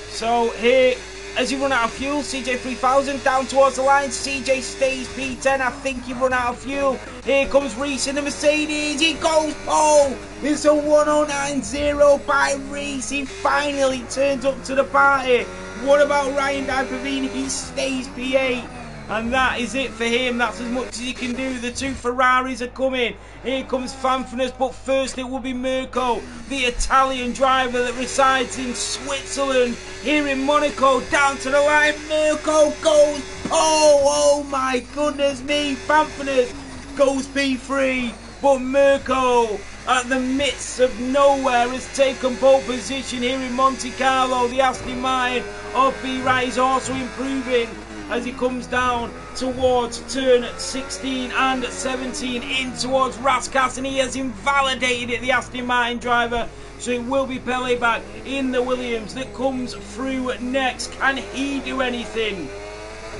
So here, as he run out of fuel, CJ3000 down towards the line. CJ stays P10. I think he run out of fuel. Here comes Reese in the Mercedes. He goes pole. It's a 109.0 by Reese. He finally turns up to the party. What about Ryan Diapavini? He stays P8. And that is it for him. That's as much as he can do. The two Ferraris are coming. Here comes Fanfrenes, but first it will be Mirko, the Italian driver that resides in Switzerland. Here in Monaco, down to the line. Mirko goes oh my goodness me. Fanfrenes goes P3, but Mirko at the midst of nowhere has taken pole position here in Monte Carlo. The Aston Martin of B. Wright is also improving as he comes down towards turn 16 and 17 in towards Rascasse, and he has invalidated it, the Aston Martin driver. So it will be Pele back in the Williams that comes through next. Can he do anything?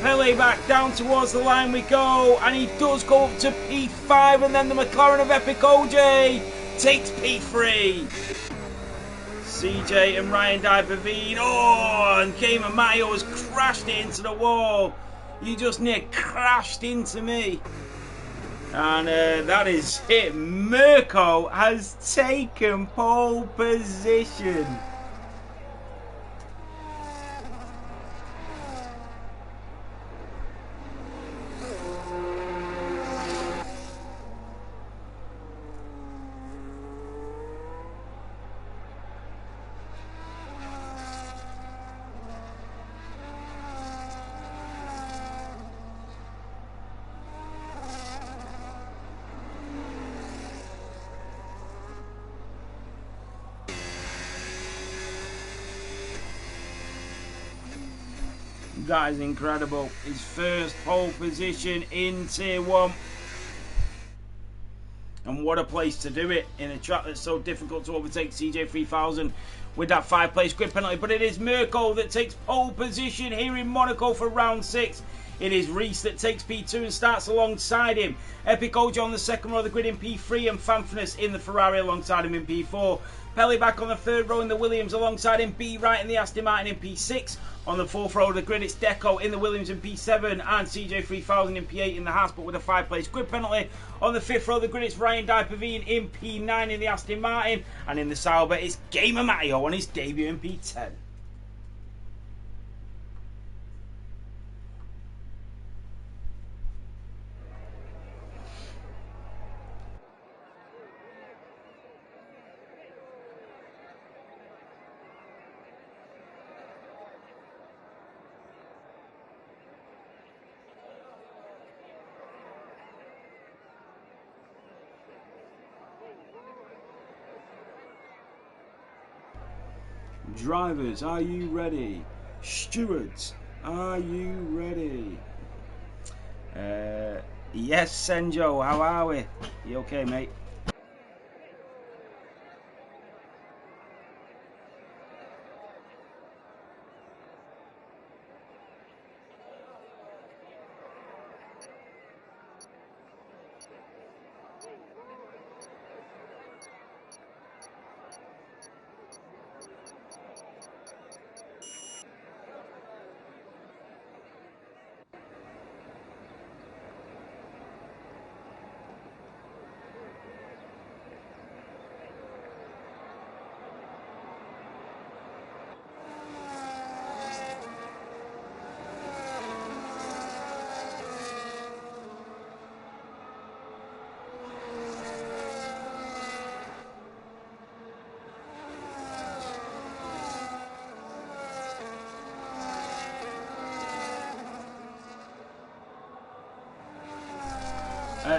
Pele back down towards the line we go, and he does go up to P5, and then the McLaren of Epic OJ takes P3. CJ and Ryan Diperveen, oh, and Cayman Mayo has crashed it into the wall. You just near crashed into me. And that is it. Mirko has taken pole position. That is incredible. His first pole position in Tier 1. And what a place to do it in a track that's so difficult to overtake. CJ 3000 with that 5-place grid penalty. But it is Mirko that takes pole position here in Monaco for round 6. It is Reese that takes P2 and starts alongside him. Epic OJ on the second row of the grid in P3, and Fanfinus in the Ferrari alongside him in P4. Pele back on the third row in the Williams alongside him. B. Wright in the Aston Martin in P6. On the fourth row of the grid, it's Deco in the Williams in P7 and CJ 3000 in P8 in the Haas, but with a 5-place grid penalty. On the fifth row of the grid, it's Ryan Diperveen in P9 in the Aston Martin, and in the Sauber, it's Gamer Matteo on his debut in P10. Drivers, are you ready? Stewards, are you ready? Yes, Senjo, how are we? You okay, mate?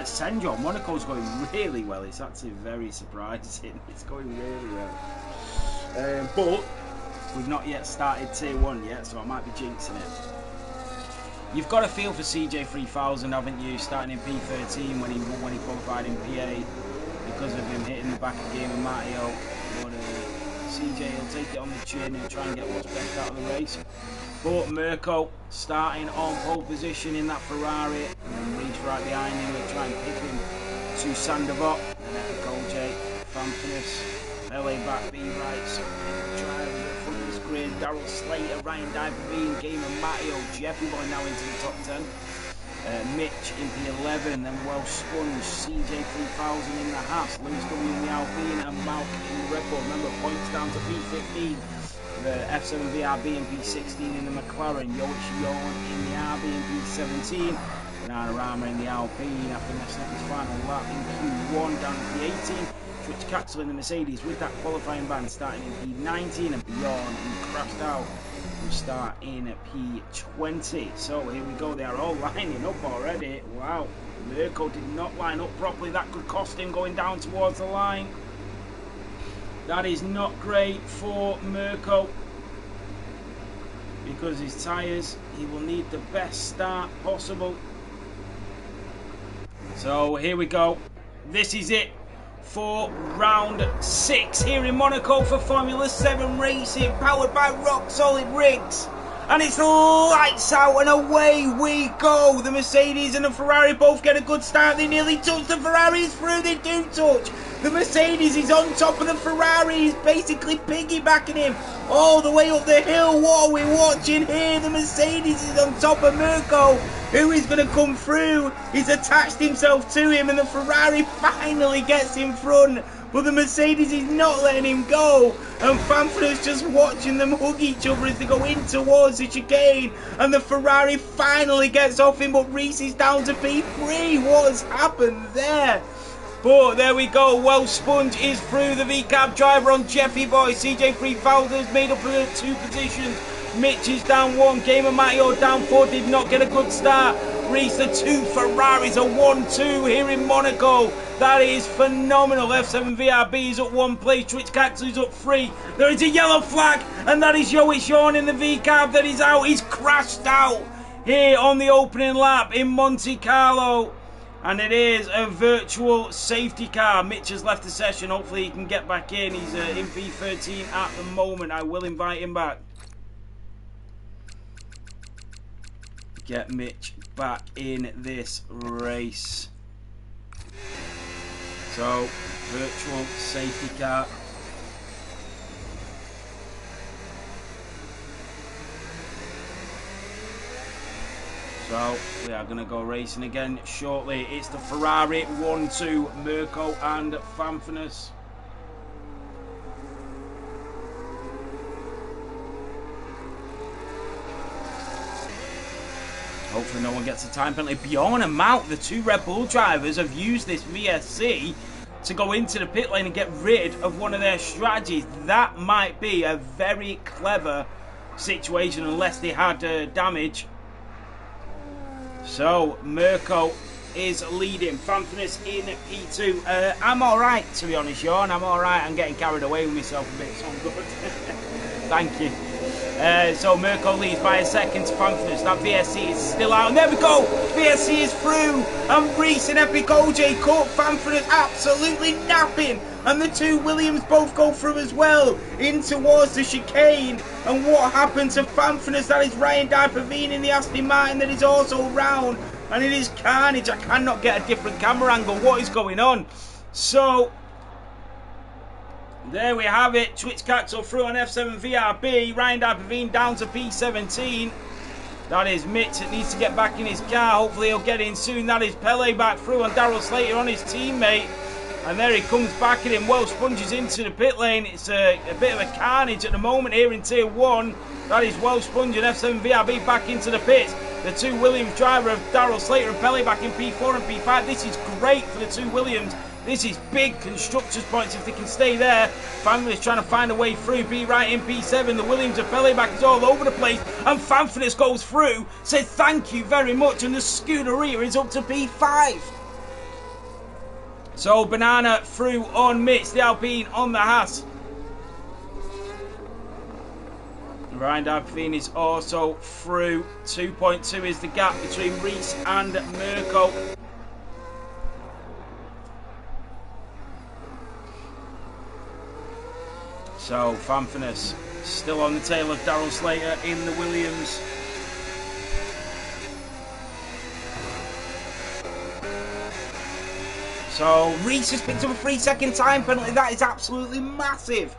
Senjo, Monaco's going really well. It's actually very surprising. It's going really well. But we've not yet started Tier 1 yet, so I might be jinxing it. You've got a feel for CJ 3000, haven't you? Starting in P13 when he qualified in PA because of him hitting the back of Gamer Matteo. But CJ will take it on the chin and try and get what's best out of the race. But Mirko starting on pole position in that Ferrari, and then Reach right behind him and try and pick him to Sandoval. And then Epic OJ, Fanfinus, LA back, B right, so drive at the front of this grid. Daryl Slater, Ryan Diperveen, Gamer Matteo, Jeffrey Boy now into the top 10. Mitch in P11, then Welsh Sponge, CJ 3000 in the Haas, Lewis W in the Alpine, and Malk in the Red Bull. Remember, points down to P15. The F7 VRB in P16 in the McLaren, Yoichi Yon in the RB in P17, Nararama in the Alpine after messing up his final lap in Q1 down to P18. Twitch Caxel in the Mercedes with that qualifying ban starting in P19, and Bjorn, who crashed out to start in P20. So here we go, they are all lining up already. Wow, Mirko did not line up properly. That could cost him going down towards the line. That is not great for Mirko, because his tyres, he will need the best start possible. So here we go. This is it for round 6 here in Monaco for Formula 7 racing, powered by Rock Solid Rigs. And it's lights out and away we go. The Mercedes and the Ferrari both get a good start. They nearly touch. The Ferrari is through. They do touch. The Mercedes is on top of the Ferrari. He's basically piggybacking him all the way up the hill. What are we watching here? The Mercedes is on top of Mirko, who is going to come through. He's attached himself to him, and the Ferrari finally gets in front. But the Mercedes is not letting him go, and Fanfredo's just watching them hug each other as they go in towards the chicane, and the Ferrari finally gets off him, but Reese is down to P3. What has happened there? But there we go, Welsh Sponge is through. The VCAB driver on Jeffy Boy. CJ Freefalder's made up of the 2 positions. Mitch is down 1, Gamer Matteo down 4, did not get a good start. Reese, the 2 Ferraris are 1-2 here in Monaco. That is phenomenal. F7 VRB is up 1 place, Twitch Cactus is up 3. There is a yellow flag, and that is Joey Sean in the VCAB that is out. He's crashed out here on the opening lap in Monte Carlo. And it is a virtual safety car. Mitch has left the session. Hopefully he can get back in. He's in P13 at the moment. I will invite him back. Get Mitch back in this race. So, virtual safety car. So, we are going to go racing again shortly. It's the Ferrari 1-2, Mirko and Fanfredo. Hopefully no one gets a time penalty. Bjorn and Mount, the 2 Red Bull drivers, have used this VSC to go into the pit lane and get rid of one of their strategies. That might be a very clever situation unless they had damage. So, Mirko is leading. Fanfredo in P2. I'm alright, to be honest, Sean. I'm alright. I'm getting carried away with myself a bit, so I'm good. Thank you. So Mirko leads by a second to Fanfredo. That VSC is still out. And there we go. VSC is through. And Reese and Epic OJ caught Fanfredo absolutely napping. And the 2 Williams both go through as well in towards the chicane. And what happened to Fanfredo? That is Ryan Dipavine in the Aston Martin that is also round. And it is carnage. I cannot get a different camera angle. What is going on? So there we have it. Twitch Caxel through on F7 VRB. Ryan Dipavine down to P17. That is Mitch that needs to get back in his car. Hopefully he'll get in soon. That is Pele back through on Daryl Slater on his teammate. And there he comes back at him. Welsh Sponges into the pit lane. It's a bit of a carnage at the moment here in Tier 1. That is Welsh Sponge and F7 VRB back into the pits. The 2 Williams driver of Daryl Slater and Pele back in P4 and P5. This is great for the 2 Williams. This is big constructors points if they can stay there. Fanfredo is trying to find a way through. Be right in P7. The Williams of Pele back is all over the place. And Fanfredo goes through. Says thank you very much. And the Scuderia is up to P5. So Banana through on Mitch. The Alpine on the Haas. Ryan Dipavine is also through. 2.2 is the gap between Reese and Mirko. So Fanfredo still on the tail of Daryl Slater in the Williams. So Reese has picked up a 3-second time penalty. That is absolutely massive.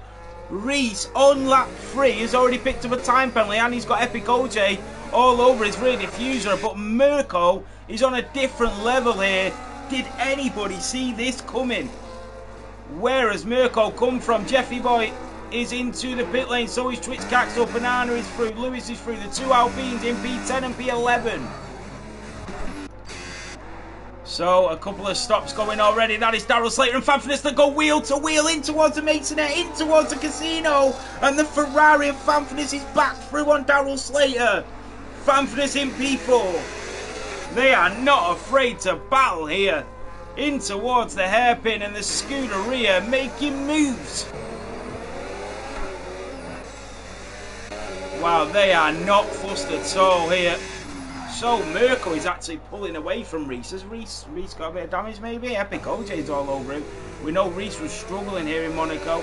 Reese on lap 3 has already picked up a time penalty, and he's got Epic OJ all over his rear diffuser. But Mirko is on a different level here. Did anybody see this coming? Where has Mirko come from? Jeffy Boy is into the pit lane, so is Twitch Caxel. Banana is through, Lewis is through, the 2 Alpines in P10 and P11. So a couple of stops going already. That is Daryl Slater and Fanfitness that go wheel to wheel in towards the Masonette, in towards the Casino. And the Ferrari of Fanfitness is back through on Daryl Slater. Fanfitness in P4. They are not afraid to battle here. In towards the hairpin and the Scuderia making moves. Wow, they are not fussed at all here. So Monaco is actually pulling away from Reese. Has Reese got a bit of damage maybe? Epic OJ's all over him. We know Reese was struggling here in Monaco.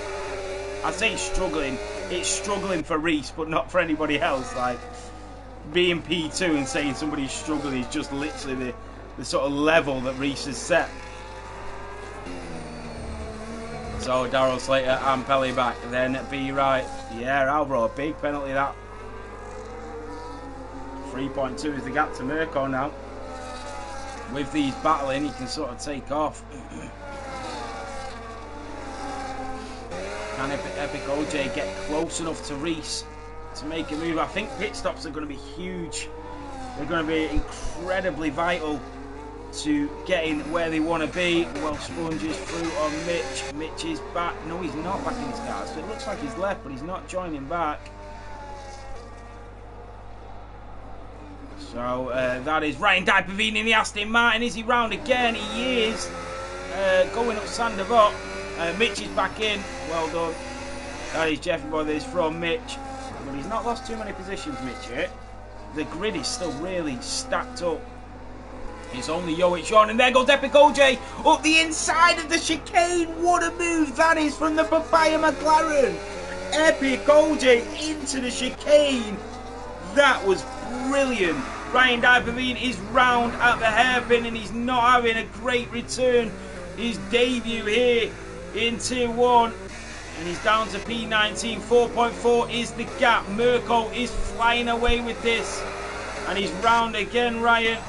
I say struggling. It's struggling for Reese, but not for anybody else. Like, being P2 and saying somebody's struggling is just literally the sort of level that Reese has set. So Daryl Slater and Pelly back. Then B right. Yeah, Alvaro, a big penalty that. 3.2 is the gap to Mirko now. With these battling, he can sort of take off. Can Epic OJ get close enough to Reese to make a move? I think pit stops are going to be huge. They're going to be incredibly vital to getting where they want to be. Well, Sponge is through on Mitch. Mitch is back. No, he's not back in his car. So it looks like he's left, but he's not joining back. So that is Ryan Dipavine in the Aston Martin. Is he round again? He is. Going up Sandavot. Mitch is back in. Well done. That is Jeffy Brothers from Mitch. But he's not lost too many positions, Mitch, yet. The grid is still really stacked up. It's only Yoic on, and there goes Epic OJ up the inside of the chicane. What a move that is from the Papaya McLaren. Epic OJ into the chicane. That was brilliant. Ryan Dipavine is round at the hairpin, and he's not having a great return. His debut here in Tier 1. And he's down to P19. 4.4 is the gap. Mirko is flying away with this. And he's round again, Ryan.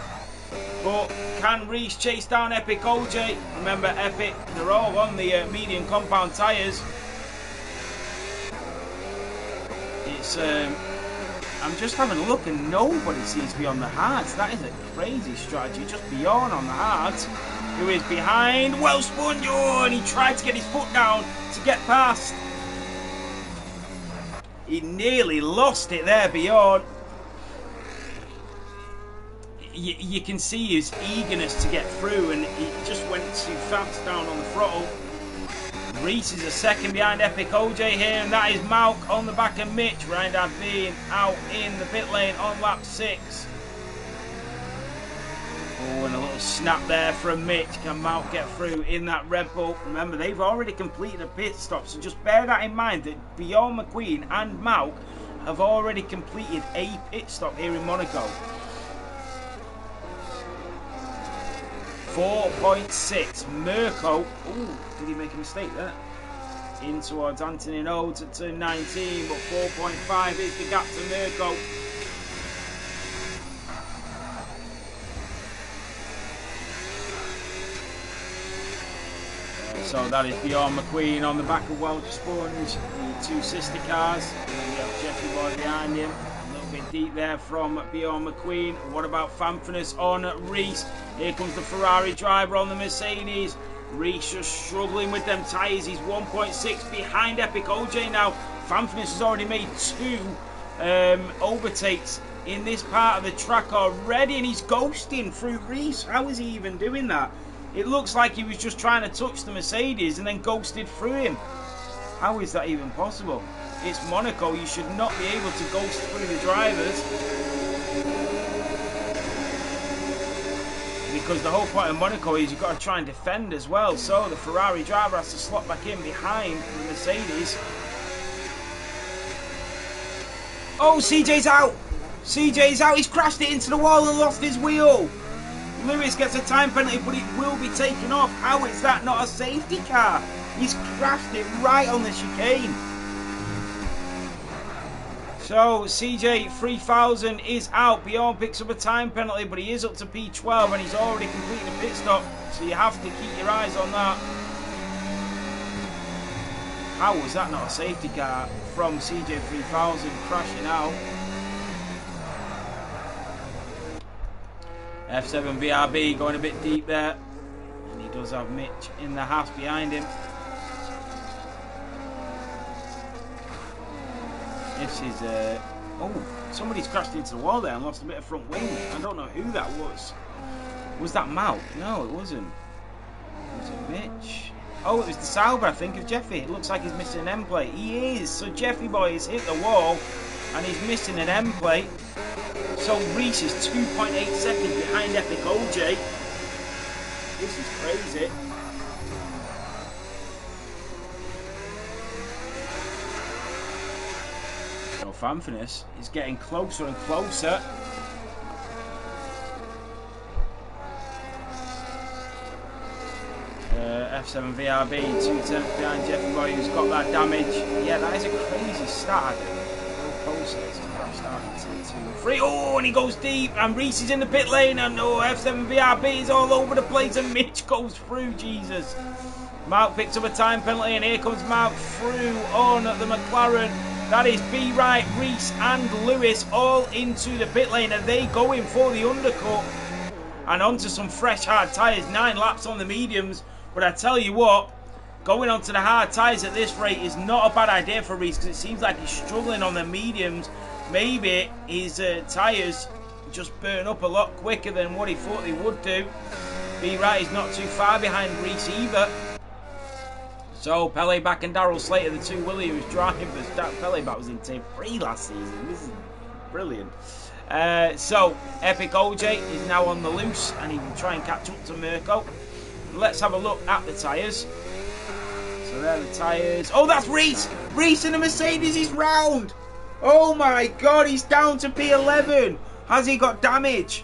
But can Reese chase down Epic OJ? Remember, Epic, they're all on the medium compound tyres. It's, I'm just having a look and nobody seems to be on the hards. That is a crazy strategy. Just Bjorn on the hards, who is behind. Well spun, and he tried to get his foot down to get past. He nearly lost it there, Bjorn. You can see his eagerness to get through, and he just went too fast down on the throttle. Reese is a second behind Epic OJ here, and that is Malk on the back of Mitch. Ryan being out in the pit lane on lap 6. Oh, and a little snap there from Mitch. Can Malk get through in that Red Bull? Remember, they've already completed a pit stop, so just bear that in mind that Bjorn McQueen and Malk have already completed a pit stop here in Monaco. 4.6. Mirko. Ooh, did he make a mistake there? In towards Anthony Oates at turn 19, but 4.5 is the gap to Mirko. So that is Bjorn McQueen on the back of Welch Sponge, the two sister cars. And then we have Jeffrey Boy behind him. A little bit deep there from Bjorn McQueen. What about Fanfitness on Reese? Here comes the Ferrari driver on the Mercedes. Reese just struggling with them tyres. He's 1.6 behind Epic OJ now. Fanfitness has already made 2 overtakes in this part of the track already, and he's ghosting through Reese. How is he even doing that? It looks like he was just trying to touch the Mercedes and then ghosted through him. How is that even possible? It's Monaco. You should not be able to ghost through the drivers. Because the whole point of Monaco is you've got to try and defend as well. So the Ferrari driver has to slot back in behind the Mercedes. Oh, CJ's out. CJ's out. He's crashed it into the wall and lost his wheel. Lewis gets a time penalty, but it will be taken off. How is that not a safety car? He's crashed it right on the chicane. So CJ 3000 is out. Bjorn picks up a time penalty, but he is up to P12 and he's already completed a pit stop. So you have to keep your eyes on that. How was that not a safety car from CJ 3000 crashing out? F7 VRB going a bit deep there. And he does have Mitch in the house behind him. This is oh, somebody's crashed into the wall there and lost a bit of front wing. I don't know who that was. Was that Malk? No, it wasn't. Was it Mitch? Oh, it was the Sauber, I think, of Jeffy. It looks like he's missing an end plate. He is. So Jeffy boy has hit the wall and he's missing an end plate. So Reese is 2.8 seconds behind Epic OJ. This is crazy. So Fanfinus is getting closer and closer. F7 VRB, 2 tenths behind Jeffy Boy, who's got that damage. Yeah, that is a crazy start. Oh, and he goes deep, and Reese is in the pit lane, and no, F7 VRB is all over the place, and Mitch goes through. Jesus. Mark picks up a time penalty, and here comes Mark through on the McLaren. That is B. Wright, Reese, and Lewis all into the pit lane, and they go in for the undercut. And onto some fresh hard tyres, 9 laps on the mediums. But I tell you what, going onto the hard tyres at this rate is not a bad idea for Reese, because it seems like he's struggling on the mediums. Maybe his tyres just burn up a lot quicker than what he thought they would do. B. Wright is not too far behind Reese either. So Pele back and Daryl Slater, the two Williams drivers. Pele back was in Team 3 last season. This is brilliant. So Epic OJ is now on the loose, and he will try and catch up to Mirko. Let's have a look at the tyres. So there are the tyres. Oh, that's Reese! Reese in the Mercedes is round! Oh my god, he's down to P11! Has he got damage?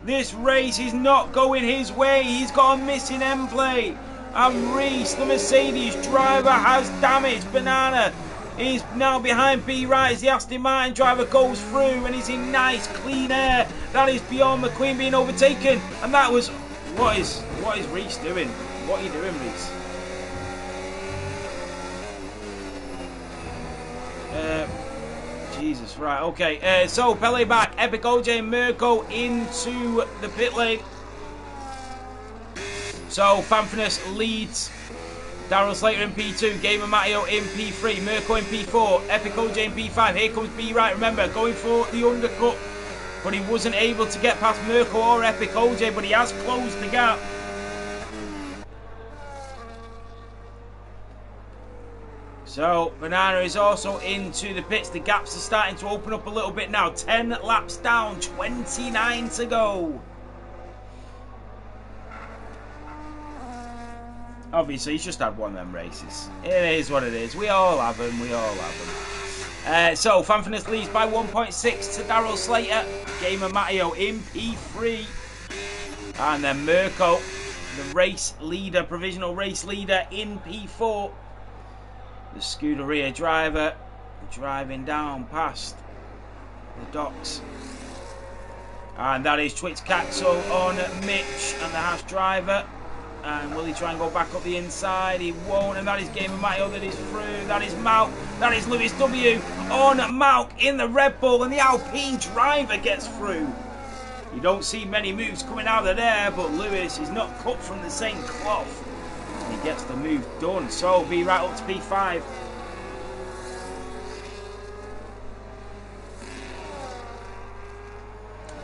This race is not going his way. He's got a missing end plate. And Reese, the Mercedes driver, has damage. Banana is now behind B. Wright as the Aston Martin driver goes through, and he's in nice clean air. That is Bjorn McQueen being overtaken, and that was what is Reese doing? What are you doing, Reese? Jesus, right, okay. So Pele back, Epic OJ and Mirko into the pit lane. So Fanfinus leads. Daryl Slater in P2, Gamer Matteo in P3, Mirko in P4, Epic OJ in P5. Here comes B. Wright, remember, going for the undercut, but he wasn't able to get past Mirko or Epic OJ, but he has closed the gap. So Banana is also into the pits. The gaps are starting to open up a little bit now. 10 laps down, 29 to go. Obviously, he's just had one of them races. It is what it is. We all have them. We all have them. So, Fanfinus leads by 1.6 to Daryl Slater. Gamer Matteo in P3. And then Mirko, the race leader, provisional race leader in P4. The Scuderia driver driving down past the docks. And that is Twitch Caxel on Mitch and the Haas driver. And will he try and go back up the inside? He won't. And that is Gamer Matteo that is through. That is Malk. That is Lewis W on Malk in the Red Bull. And the Alpine driver gets through. You don't see many moves coming out of there, but Lewis is not cut from the same cloth. And he gets the move done. So be right up to P5.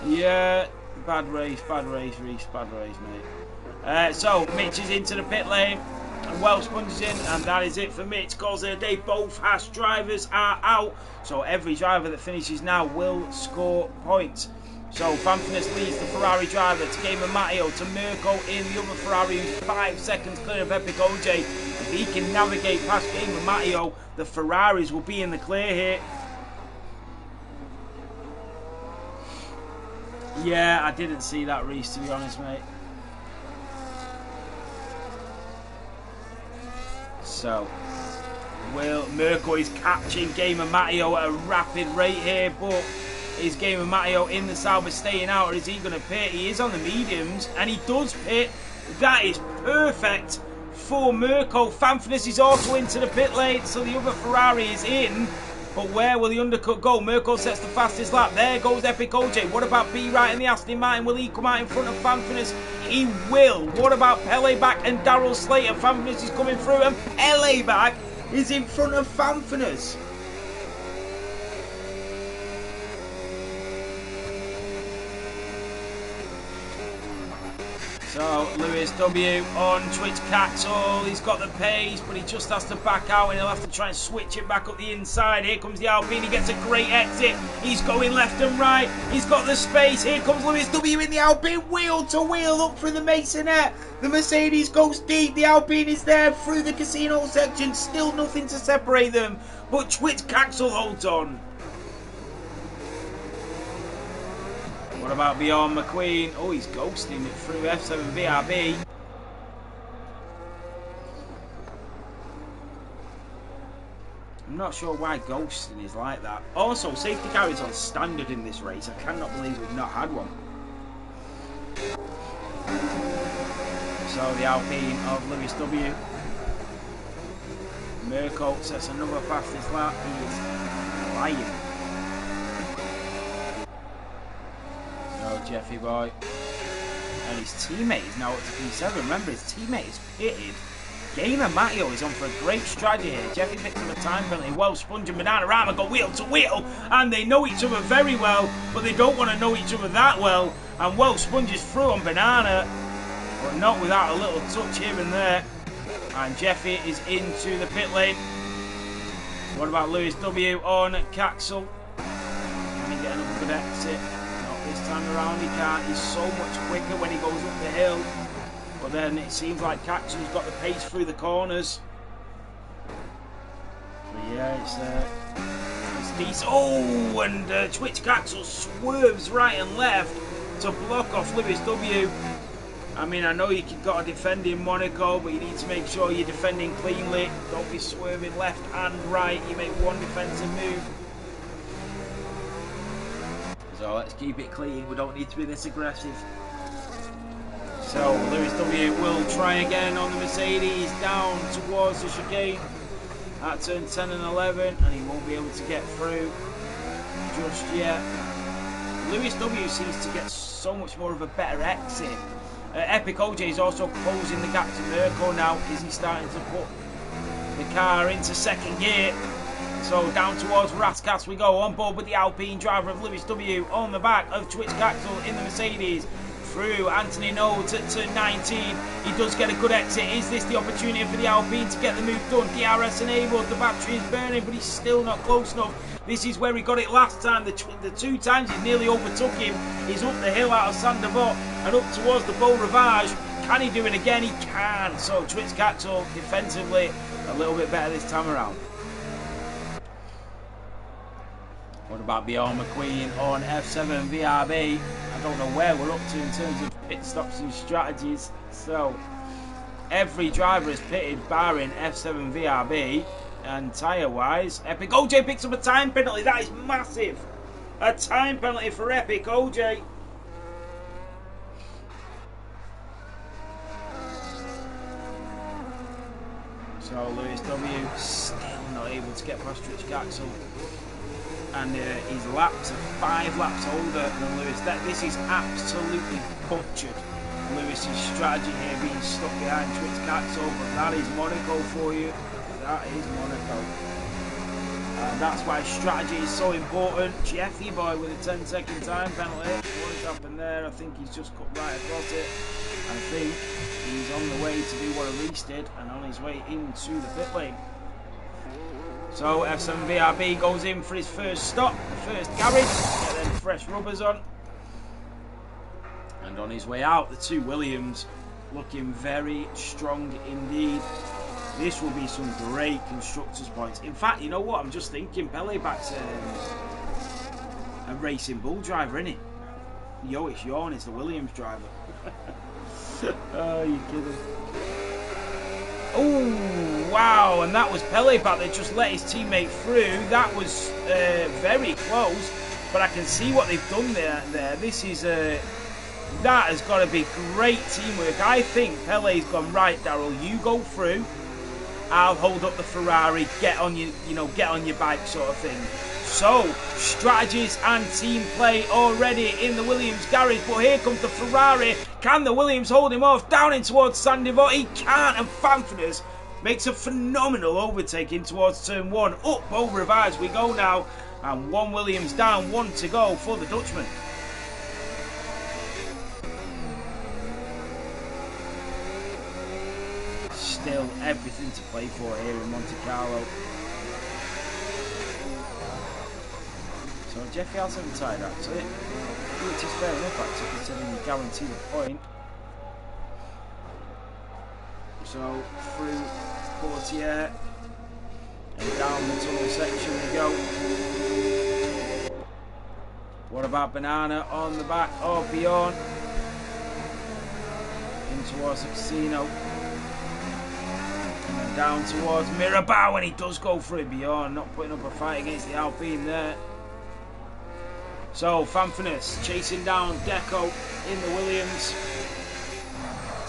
Yeah, bad race, Reese, bad race, mate. So Mitch is into the pit lane, and Welsh punches in, and that is it for Mitch, because they both Haas drivers are out. So every driver that finishes now will score points. So Fanfinus leads the Ferrari driver to Gamer Matteo, to Mirko in the other Ferrari, who's 5 seconds clear of Epic OJ. If he can navigate past Gamer Matteo, the Ferraris will be in the clear here. Yeah, I didn't see that, Reese, to be honest, mate. So, Mirko is catching Gamer Matteo at a rapid rate here, but is Gamer Matteo in the Sauber staying out, or is he going to pit? He is on the mediums, and he does pit. That is perfect for Mirko. Fanfinus is also into the pit lane, so the other Ferrari is in. But where will the undercut go? Mirko sets the fastest lap. There goes Epic OJ. What about B Right in the Aston Martin? Will he come out in front of Fanfinus? He will. What about Pele back and Daryl Slater? Fanfinus is coming through and Pele back is in front of Fanfinus. So, Lewis W on Twitch Caxel, he's got the pace, but he just has to back out and he'll have to try and switch it back up the inside. Here comes the Alpine, he gets a great exit, he's going left and right, he's got the space, here comes Lewis W in the Alpine, wheel to wheel up through the Masonette. The Mercedes goes deep, the Alpine is there through the casino section, still nothing to separate them, but Twitch Caxel holds on. What about Beyond McQueen? Oh, he's ghosting it through F7 VRB. I'm not sure why ghosting is like that. Also, safety car is on standard in this race. I cannot believe we've not had one. So the Alpine of Lewis W. Mirko sets another fastest lap. He is flying. Jeffy boy, and his teammate is now up to P7. Remember, his teammate is pitted. Gamer Matteo is on for a great strategy here. Jeffy picks up a time penalty. Well, Sponge and Banana Rama go wheel to wheel, and they know each other very well, but they don't want to know each other that well. And well, Sponge is through on Banana, but not without a little touch here and there. And Jeffy is into the pit lane. What about Lewis W on Caxel? Can he get another good exit? This time around he can't. He's so much quicker when he goes up the hill, but then it seems like Caxel's got the pace through the corners. So yeah, it's decent. Oh, and Twitch Caxel swerves right and left to block off Lewis W. I mean, I know you've got to defend in Monaco, but you need to make sure you're defending cleanly. Don't be swerving left and right. You make one defensive move. So let's keep it clean, we don't need to be this aggressive. So Lewis W will try again on the Mercedes, down towards the chicane at turn 10 and 11, and he won't be able to get through just yet. Lewis W seems to get so much more of a better exit. Epic OJ is also closing the gap to Mirko now. Is he starting to put the car into second gear? So down towards Rascas we go, on board with the Alpine driver of Lewis W on the back of Twitch Caxel in the Mercedes. Through Anthony Nodes at turn 19. He does get a good exit. Is this the opportunity for the Alpine to get the move done? DRS enabled, the battery is burning, but he's still not close enough. This is where he got it last time. The two times he nearly overtook him. He's up the hill out of Sandavot and up towards the Beau Rivage. Can he do it again? He can. So Twitch Caxel defensively a little bit better this time around. What about Beyond McQueen on F7 VRB? I don't know where we're up to in terms of pit stops and strategies. So every driver is pitted barring F7 VRB, and tyre wise, Epic OJ picks up a time penalty. That is massive. A time penalty for Epic OJ. So Lewis W still not able to get past Twitch Caxel. And his laps are 5 laps older than Lewis. This is absolutely butchered. Lewis's strategy here being stuck behind Twitch Caxel, but that is Monaco for you. That is Monaco. And that's why strategy is so important. Jeffy boy with a 10-second time penalty. What has happened there? I think he's just cut right across it. I think he's on the way to do what Elise did and on his way into the pit lane. So F7 VRB goes in for his first stop, the first garage, get them fresh rubbers on. And on his way out, the two Williams looking very strong indeed. This will be some great constructors points. In fact, you know what? I'm just thinking Pele back's a Racing Bull driver, isn't he? Yoish Yorn is the Williams driver. Oh, you kidding? Oh, wow, and that was Pele back that just let his teammate through. That was very close, but I can see what they've done there. This is, that has got to be great teamwork. I think Pele's gone, right, Daryl, you go through. I'll hold up the Ferrari. Get on your, get on your bike, sort of thing. So, strategies and team play already in the Williams garage, but here comes the Ferrari. Can the Williams hold him off? Down in towards Sandoval, he can't, and Fanfrenes makes a phenomenal overtaking towards turn 1. Up over revives we go now, and 1 Williams down, 1 to go for the Dutchman. Still everything to play for here in Monte Carlo. So Jeffy has him tied actually, which is fair enough actually, considering you guarantee the point. So through Portier and down the tunnel section we go. What about Banana on the back of Bjorn? In towards the casino. And then down towards Mirabau, and he does go for it. Bjorn not putting up a fight against the Alpine there. So Fanfrenes chasing down Deco in the Williams.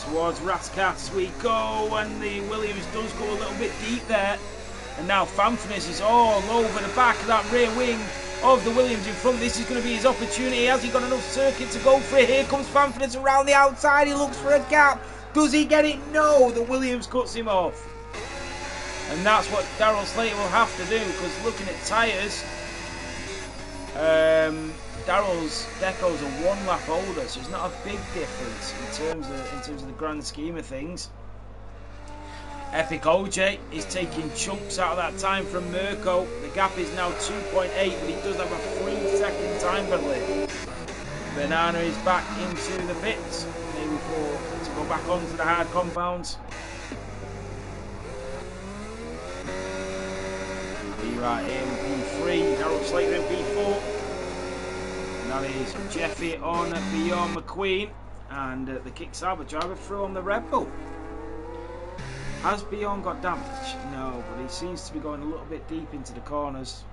Towards Raskas we go, and the Williams does go a little bit deep there. And now Fanfrenes is all over the back of that rear wing of the Williams in front. This is going to be his opportunity. Has he got enough circuit to go for it? Here comes Fanfrenes around the outside. He looks for a gap. Does he get it? No, the Williams cuts him off. And that's what Darrell Slater will have to do, because looking at tyres, Deco's are 1 lap older, so it's not a big difference in terms of the grand scheme of things. Epic OJ is taking chunks out of that time from Mirko. The gap is now 2.8, but he does have a 3-second time penalty. Banana is back into the pits, maybe to go back onto the hard compounds. We are in P3, Darrell Slater in P4. And that is Jeffy on Bjorn McQueen, and the Kick Sauber driver through on the Red Bull. Has Bjorn got damage? No, but he seems to be going a little bit deep into the corners.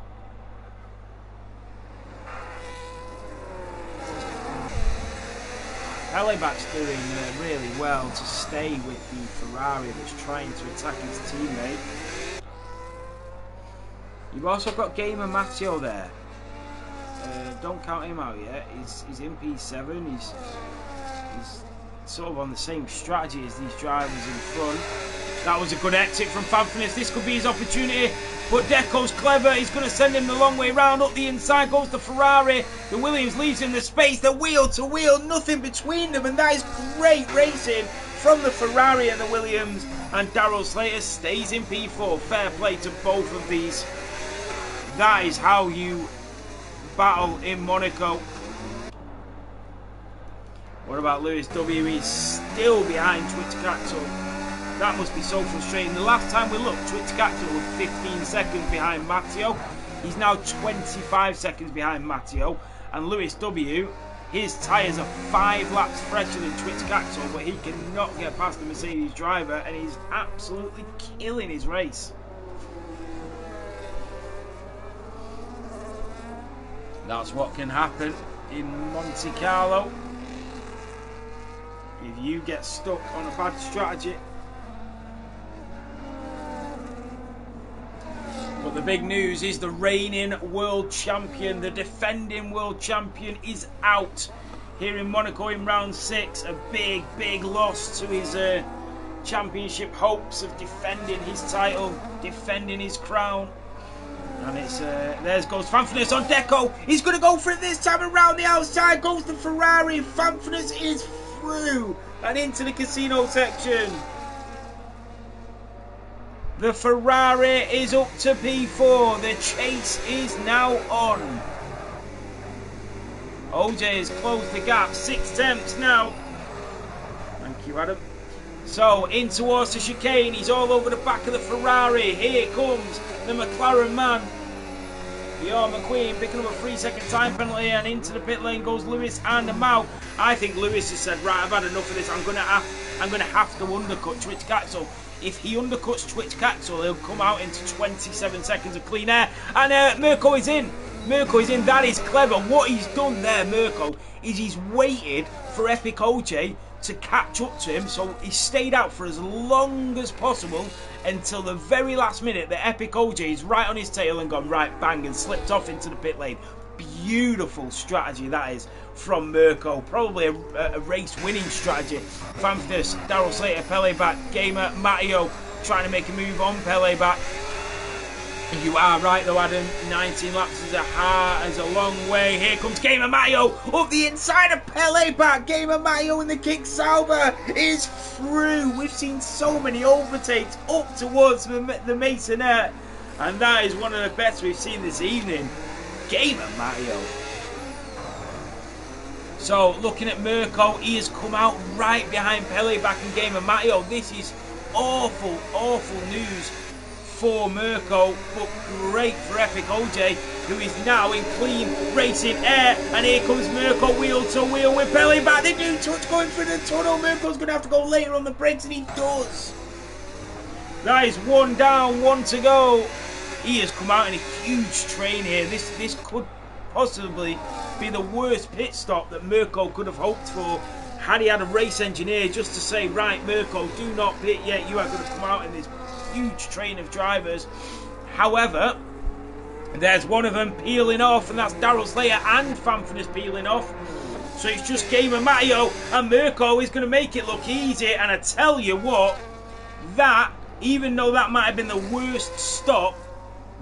Helleback's doing really well to stay with the Ferrari that's trying to attack his teammate. You've also got Gamer Matteo there. Don't count him out yet. He's in P7. He's sort of on the same strategy as these drivers in front. That was a good exit from Fanfrenes. This could be his opportunity, but Deco's clever. He's going to send him the long way round. Up the inside goes the Ferrari. The Williams leaves him the space. The wheel to wheel, nothing between them, and that is great racing from the Ferrari and the Williams. And Darrell Slater stays in P4. Fair play to both of these. That is how you battle in Monaco. What about Lewis W? He's still behind Twitch Caxel. That must be so frustrating. The last time we looked, Twitch Caxel was 15 seconds behind Matteo. He's now 25 seconds behind Matteo. And Lewis W, his tyres are 5 laps fresher than Twitch Caxel, but he cannot get past the Mercedes driver, and he's absolutely killing his race. That's what can happen in Monte Carlo if you get stuck on a bad strategy. But the big news is the reigning world champion, the defending world champion, is out here in Monaco in round 6. A big loss to his championship hopes of defending his title, defending his crown. And it's there goes Fanfrenes on Deco. He's going to go for it this time around the outside. Goes the Ferrari. Fanfrenes is through and into the casino section. The Ferrari is up to P4. The chase is now on. OJ has closed the gap. 6 tenths now. Thank you, Adam. So in towards the chicane. He's all over the back of the Ferrari. Here comes the McLaren man. Bjorn McQueen picking up a 3-second time penalty, and into the pit lane goes Lewis and Mau. I think Lewis has said, right, I've had enough of this. I'm gonna have to undercut Twitch Caxel. If he undercuts Twitch Caxel, he'll come out into 27 seconds of clean air. And Mirko is in. Mirko is in. That is clever. What he's done there, Mirko, is he's waited for Epic OJ to catch up to him, so he stayed out for as long as possible until the very last minute that Epic OJ is right on his tail and gone right bang and slipped off into the pit lane. Beautiful strategy that is from Mirko, probably a race winning strategy. Fanfus, Daryl Slater, Pele back, Gamer, Matteo trying to make a move on Pele back. You are right though, Adam, 19 laps is a long way. Here comes Gamer Matteo up the inside of Pele back. Gamer Matteo in the kick Sauber is through. We've seen so many overtakes up towards the Masonette, and that is one of the best we've seen this evening. Gamer Matteo. So looking at Mirko, he has come out right behind Pele back and Gamer Matteo. This is awful, awful news for Mirko, but great for Epic OJ, who is now in clean racing air. And here comes Mirko wheel to wheel with Pele back. They do touch going through the tunnel. Mirko's going to have to go later on the brakes, and he does. That is one down, one to go. He has come out in a huge train here. This could possibly be the worst pit stop that Mirko could have hoped for had he had a race engineer just to say, right, Mirko, do not pit yet. You are going to come out in this huge train of drivers. However, there's one of them peeling off, and that's Daryl Slayer and Fanfan peeling off. So it's just Gamer Matteo, and Mirko is going to make it look easy. And I tell you what, that, even though that might have been the worst stop,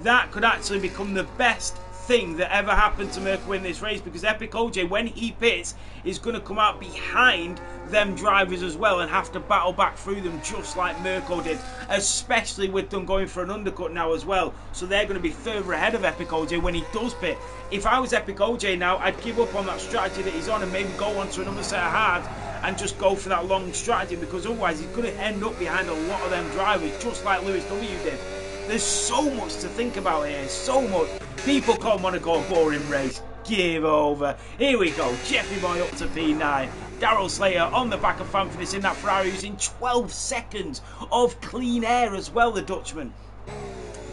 that could actually become the best thing that ever happened to Mirko in this race, because Epic OJ, when he pits, is going to come out behind them drivers as well and have to battle back through them just like Mirko did, especially with them going for an undercut now as well. So they're going to be further ahead of Epic OJ when he does pit. If I was Epic OJ now, I'd give up on that strategy that he's on and maybe go on to another set of hards and just go for that long strategy, because otherwise he's going to end up behind a lot of them drivers just like Lewis W did. There's so much to think about here, so much. People call Monaco a boring race. Give over. Here we go. Jeffrey Boy up to P9. Daryl Slater on the back of Fanfan in that Ferrari, using 12 seconds of clean air as well, the Dutchman.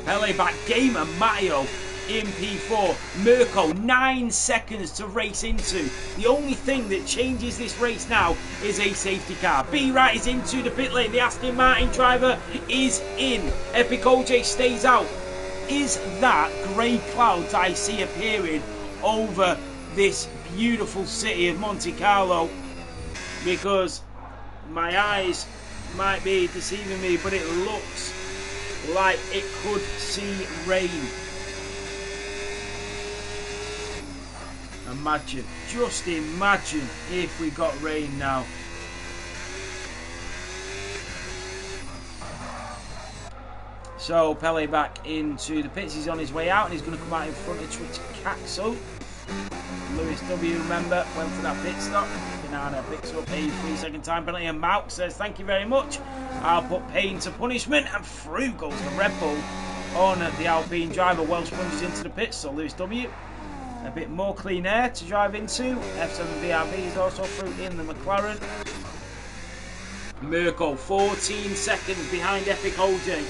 Pele back, Gamer Matteo in P4. Mirko 9 seconds to race into. The only thing that changes this race now is a safety car. B Right is into the pit lane. The Aston Martin driver is in. Epic OJ stays out. Is that grey clouds I see appearing over this beautiful city of Monte Carlo? Because my eyes might be deceiving me, but it looks like it could see rain. Imagine, just imagine if we got rain now. So Pele back into the pits. He's on his way out and he's going to come out in front of Twitch Caxo. Lewis W, remember, went for that pit stop. Banana picks up a 3-second time penalty, and Mauk says thank you very much. I'll put pain to punishment, and through goes the Red Bull on the Alpine driver. Well sponged into the pits, so Lewis W, a bit more clean air to drive into. F7 VRB is also through in the McLaren. Mirko 14 seconds behind Epic OJ.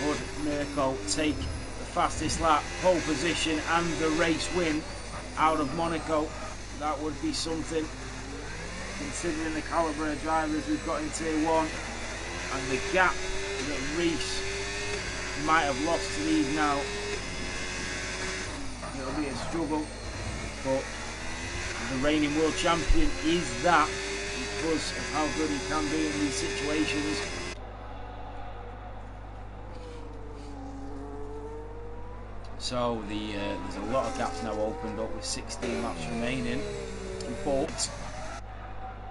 Would Mirko take the fastest lap, pole position and the race win out of Monaco? That would be something, considering the calibre of drivers we've got in Tier 1 and the gap that Reese might have lost to these now. It'll be a struggle, but the reigning world champion is that because of how good he can be in these situations. So there's a lot of gaps now opened up with 16 laps remaining, but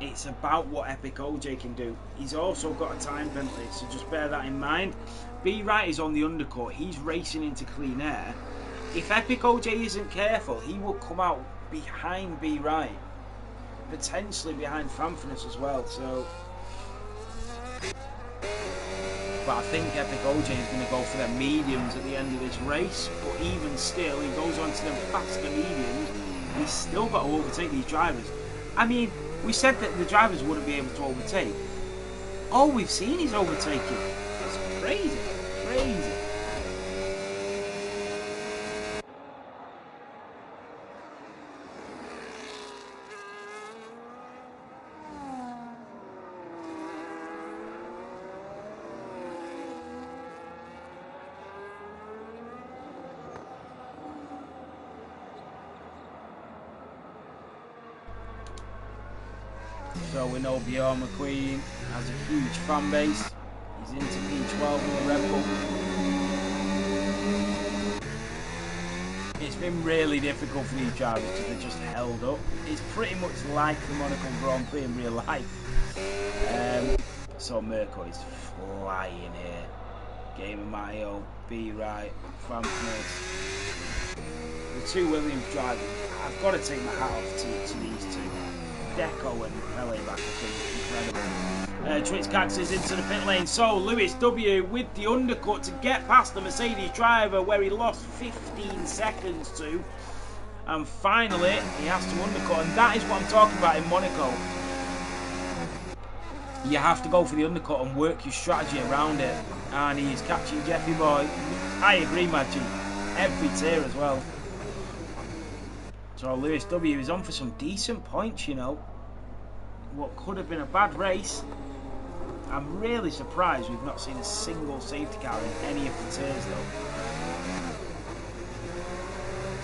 it's about what Epic OJ can do. He's also got a time penalty, so just bear that in mind. B Right is on the undercut. He's racing into clean air. If Epic OJ isn't careful, he will come out behind B Right, potentially behind Fanfan as well. So, but I think Epic OJ is going to go for their mediums at the end of this race. But even still, he goes on to them faster mediums. He's still got to overtake these drivers. I mean, we said that the drivers wouldn't be able to overtake. All we've seen is overtaking. It's crazy, crazy. So we know Bjorn McQueen has a huge fan base. He's into P12 with the Red Bull. It's been really difficult for these drivers because they're just held up. It's pretty much like the Monaco Grand Prix in real life. So Mirko is flying here. Game of Mario, B right, Francis. The two Williams drivers, I've got to take my hat off to these two. Deco and Pele back, I think, incredible. Twitch Caxes into the pit lane. So Lewis W with the undercut to get past the Mercedes driver where he lost 15 seconds to. And finally, he has to undercut. And that is what I'm talking about in Monaco. You have to go for the undercut and work your strategy around it. And he's catching Jeffy Boy. I agree, Maggie. Every tier as well. So Lewis W is on for some decent points, you know. What could have been a bad race. I'm really surprised we've not seen a single safety car in any of the tiers though.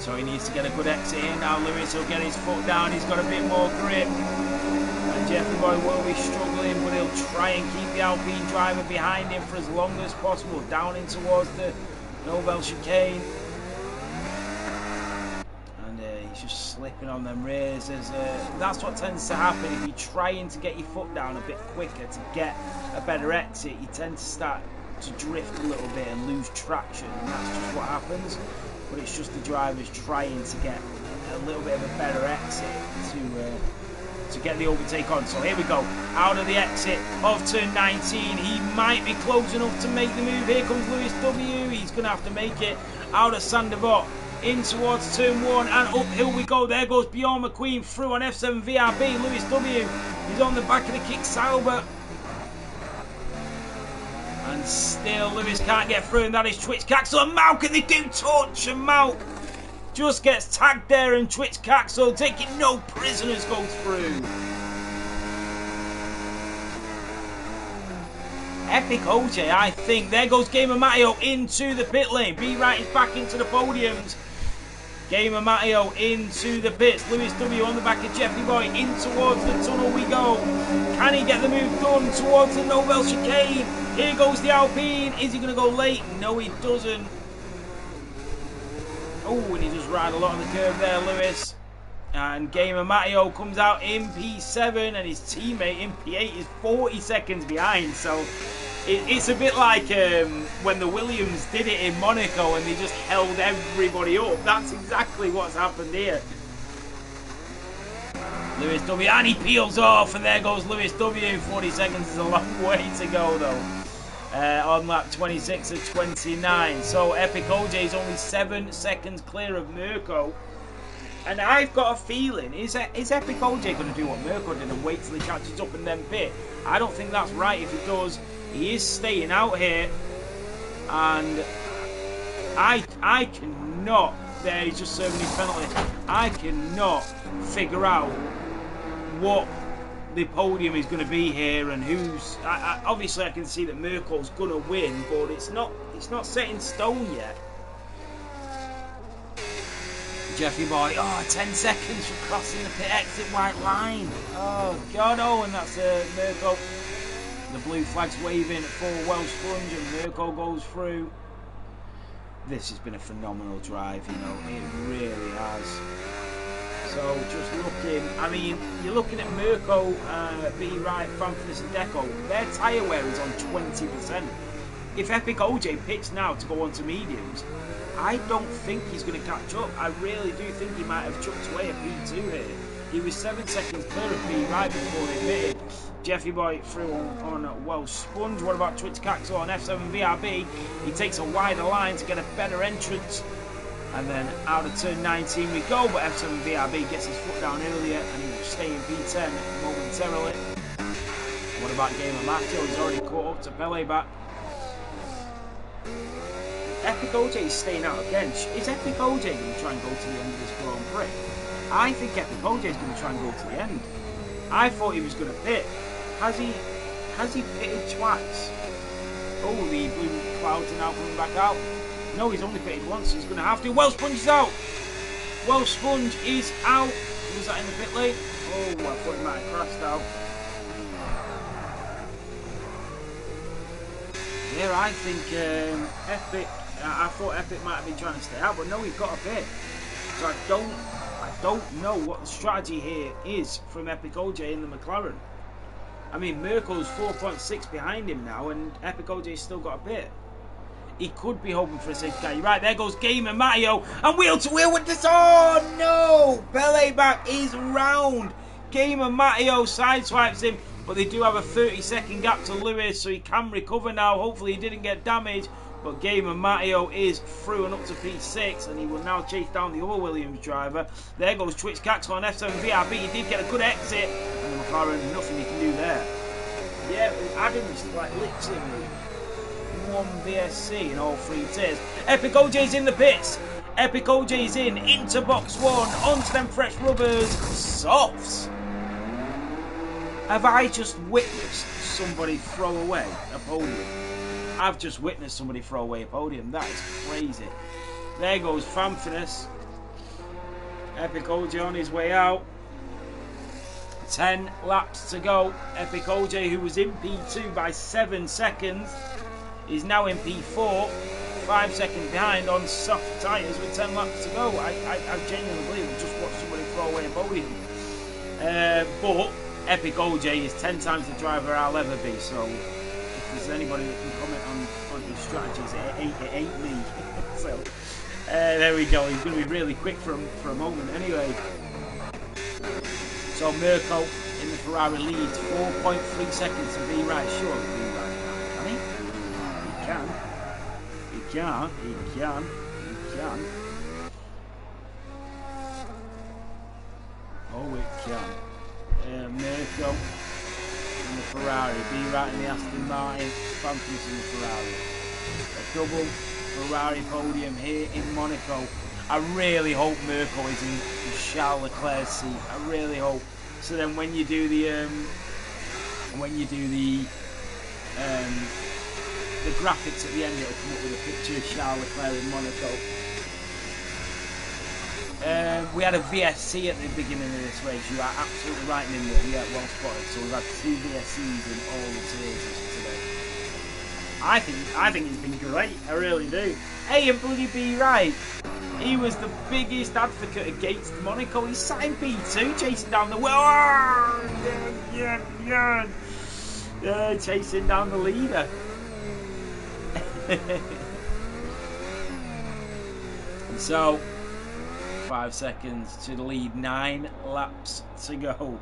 So he needs to get a good exit in. Now Lewis will get his foot down. He's got a bit more grip. And Jeffy Boy will be struggling, but he'll try and keep the Alpine driver behind him for as long as possible. Down in towards the Nobel chicane. He's just slipping on them rears. That's what tends to happen if you're trying to get your foot down a bit quicker to get a better exit. You tend to start to drift a little bit and lose traction, and that's just what happens. But it's just the drivers trying to get a little bit of a better exit to get the overtake on. So here we go, out of the exit of turn 19. He might be close enough to make the move. Here comes Lewis W. He's going to have to make it out of Sandevot. In towards turn 1 and uphill we go. There goes Bjorn McQueen through on F7 VRB. Lewis W is on the back of the Kick Sauber. And still Lewis can't get through, and that is Twitch Caxel and Malk, and they do touch, and Malk just gets tagged there, and Twitch Caxel taking no prisoners goes through. Epic OJ, I think. There goes Gamer Matteo into the pit lane. B-Right is back into the podiums. Gamer Matteo into the pits. Lewis W on the back of Jeffy Boy. In towards the tunnel we go. Can he get the move done towards the Nobel chicane? Here goes the Alpine. Is he going to go late? No, he doesn't. Oh, and he just ran a lot on the curve there, Lewis. And Gamer Matteo comes out in P7, and his teammate in P8 is 40 seconds behind. So it's a bit like when the Williams did it in Monaco and they just held everybody up. That's exactly what's happened here. Lewis W, and he peels off, and there goes Lewis W. 40 seconds is a long way to go though. On lap 26 of 29. So Epic OJ is only 7 seconds clear of Mirko. And I've got a feeling, is Epic OJ going to do what Mirko did and wait till he catches up and then pit? I don't think that's right. If he does, he is staying out here. And I cannot, there he's just serving his penalty. I cannot figure out what the podium is going to be here and who's... obviously I can see that Mirko's going to win, but it's not set in stone yet. Jeffy Boy, 10 seconds for crossing the pit exit white line. Oh God, and that's Mirko. The blue flag's waving for Welsh Sponge, and Mirko goes through. This has been a phenomenal drive, you know, it really has. So just looking, I mean, you're looking at Mirko, B-Right, Francis and Deco, their tyre wear is on 20%. If Epic OJ pits now to go on to mediums, I don't think he's going to catch up. I really do think he might have chucked away a P2 here. He was 7 seconds clear of B-Right before they pitted. Jeffy Boy through on Welsh Sponge. What about Twitch Caxel on F7 VRB? He takes a wider line to get a better entrance. And then out of turn 19 we go, but F7 VRB gets his foot down earlier and he will stay in P10 momentarily. What about Gamer Matteo? He's already caught up to Pele back. Epic OJ is staying out again. Is Epic OJ going to try and go to the end of this Grand Prix? I think Epic OJ is going to try and go to the end. I thought he was going to pit. Has he pitted twice? Oh, the blue clouds are now coming back out. No, he's only pitted once, so he's going to have to. Welsh Sponge is out. Welsh Sponge is out. Was that in the pit lane? Oh, I thought he might have crashed out. Yeah, I think Epic. I thought Epic might have been trying to stay out, but no, he got a bit. So I don't know what the strategy here is from Epic OJ in the McLaren. I mean, Mirko's 4.6 behind him now, and Epic OJ's still got a bit. He could be hoping for a safety car. You're right, there goes Gamer Matteo, and wheel to wheel with this. Oh no! Pele back is round. Gamer Matteo sideswipes him, but they do have a 30-second gap to Lewis, so he can recover now. Hopefully he didn't get damaged, but Gamer Matteo is through and up to P6, and he will now chase down the other Williams driver. There goes Twitch Caxel on F7 VRB. He did get a good exit, and the McLaren, nothing he can do there. Yeah, Adams like literally one VSC in all 3 tiers. Epic OJ's in the pits. Epic OJ's into box 1, onto them fresh rubbers, softs. Have I just witnessed somebody throw away a podium? I've just witnessed somebody throw away a podium. That is crazy. There goes Famphinus. Epic OJ on his way out. 10 laps to go. Epic OJ, who was in P2 by 7 seconds, is now in P4. 5 seconds behind on soft tyres with 10 laps to go. I genuinely believe we just watched somebody throw away a podium. But Epic OJ is 10 times the driver I'll ever be, so if there's anybody that can comment on his strategies, it ain't me. So there we go. He's going to be really quick for a moment anyway. So Mirko in the Ferrari leads 4.3 seconds to be right. Surely be right. Can he? He can. He can. He can. He can. Oh, it can. Mirko in the Ferrari, be right in the Aston Martin, Famphinus in the Ferrari. A double Ferrari podium here in Monaco. I really hope Mirko is in Charles Leclerc's seat. I really hope. So then when you do the graphics at the end, it'll come up with a picture of Charles Leclerc in Monaco. We had a VSC at the beginning of this race. You are absolutely right, Nimble. Yeah, well spotted. So we've had 2 VSCs in all the tiers today. I think he's been great. I really do. Hey, and bloody be right. He was the biggest advocate against Monaco. He sat in P2, chasing down the chasing down the leader. And so 5 seconds to the lead, 9 laps to go.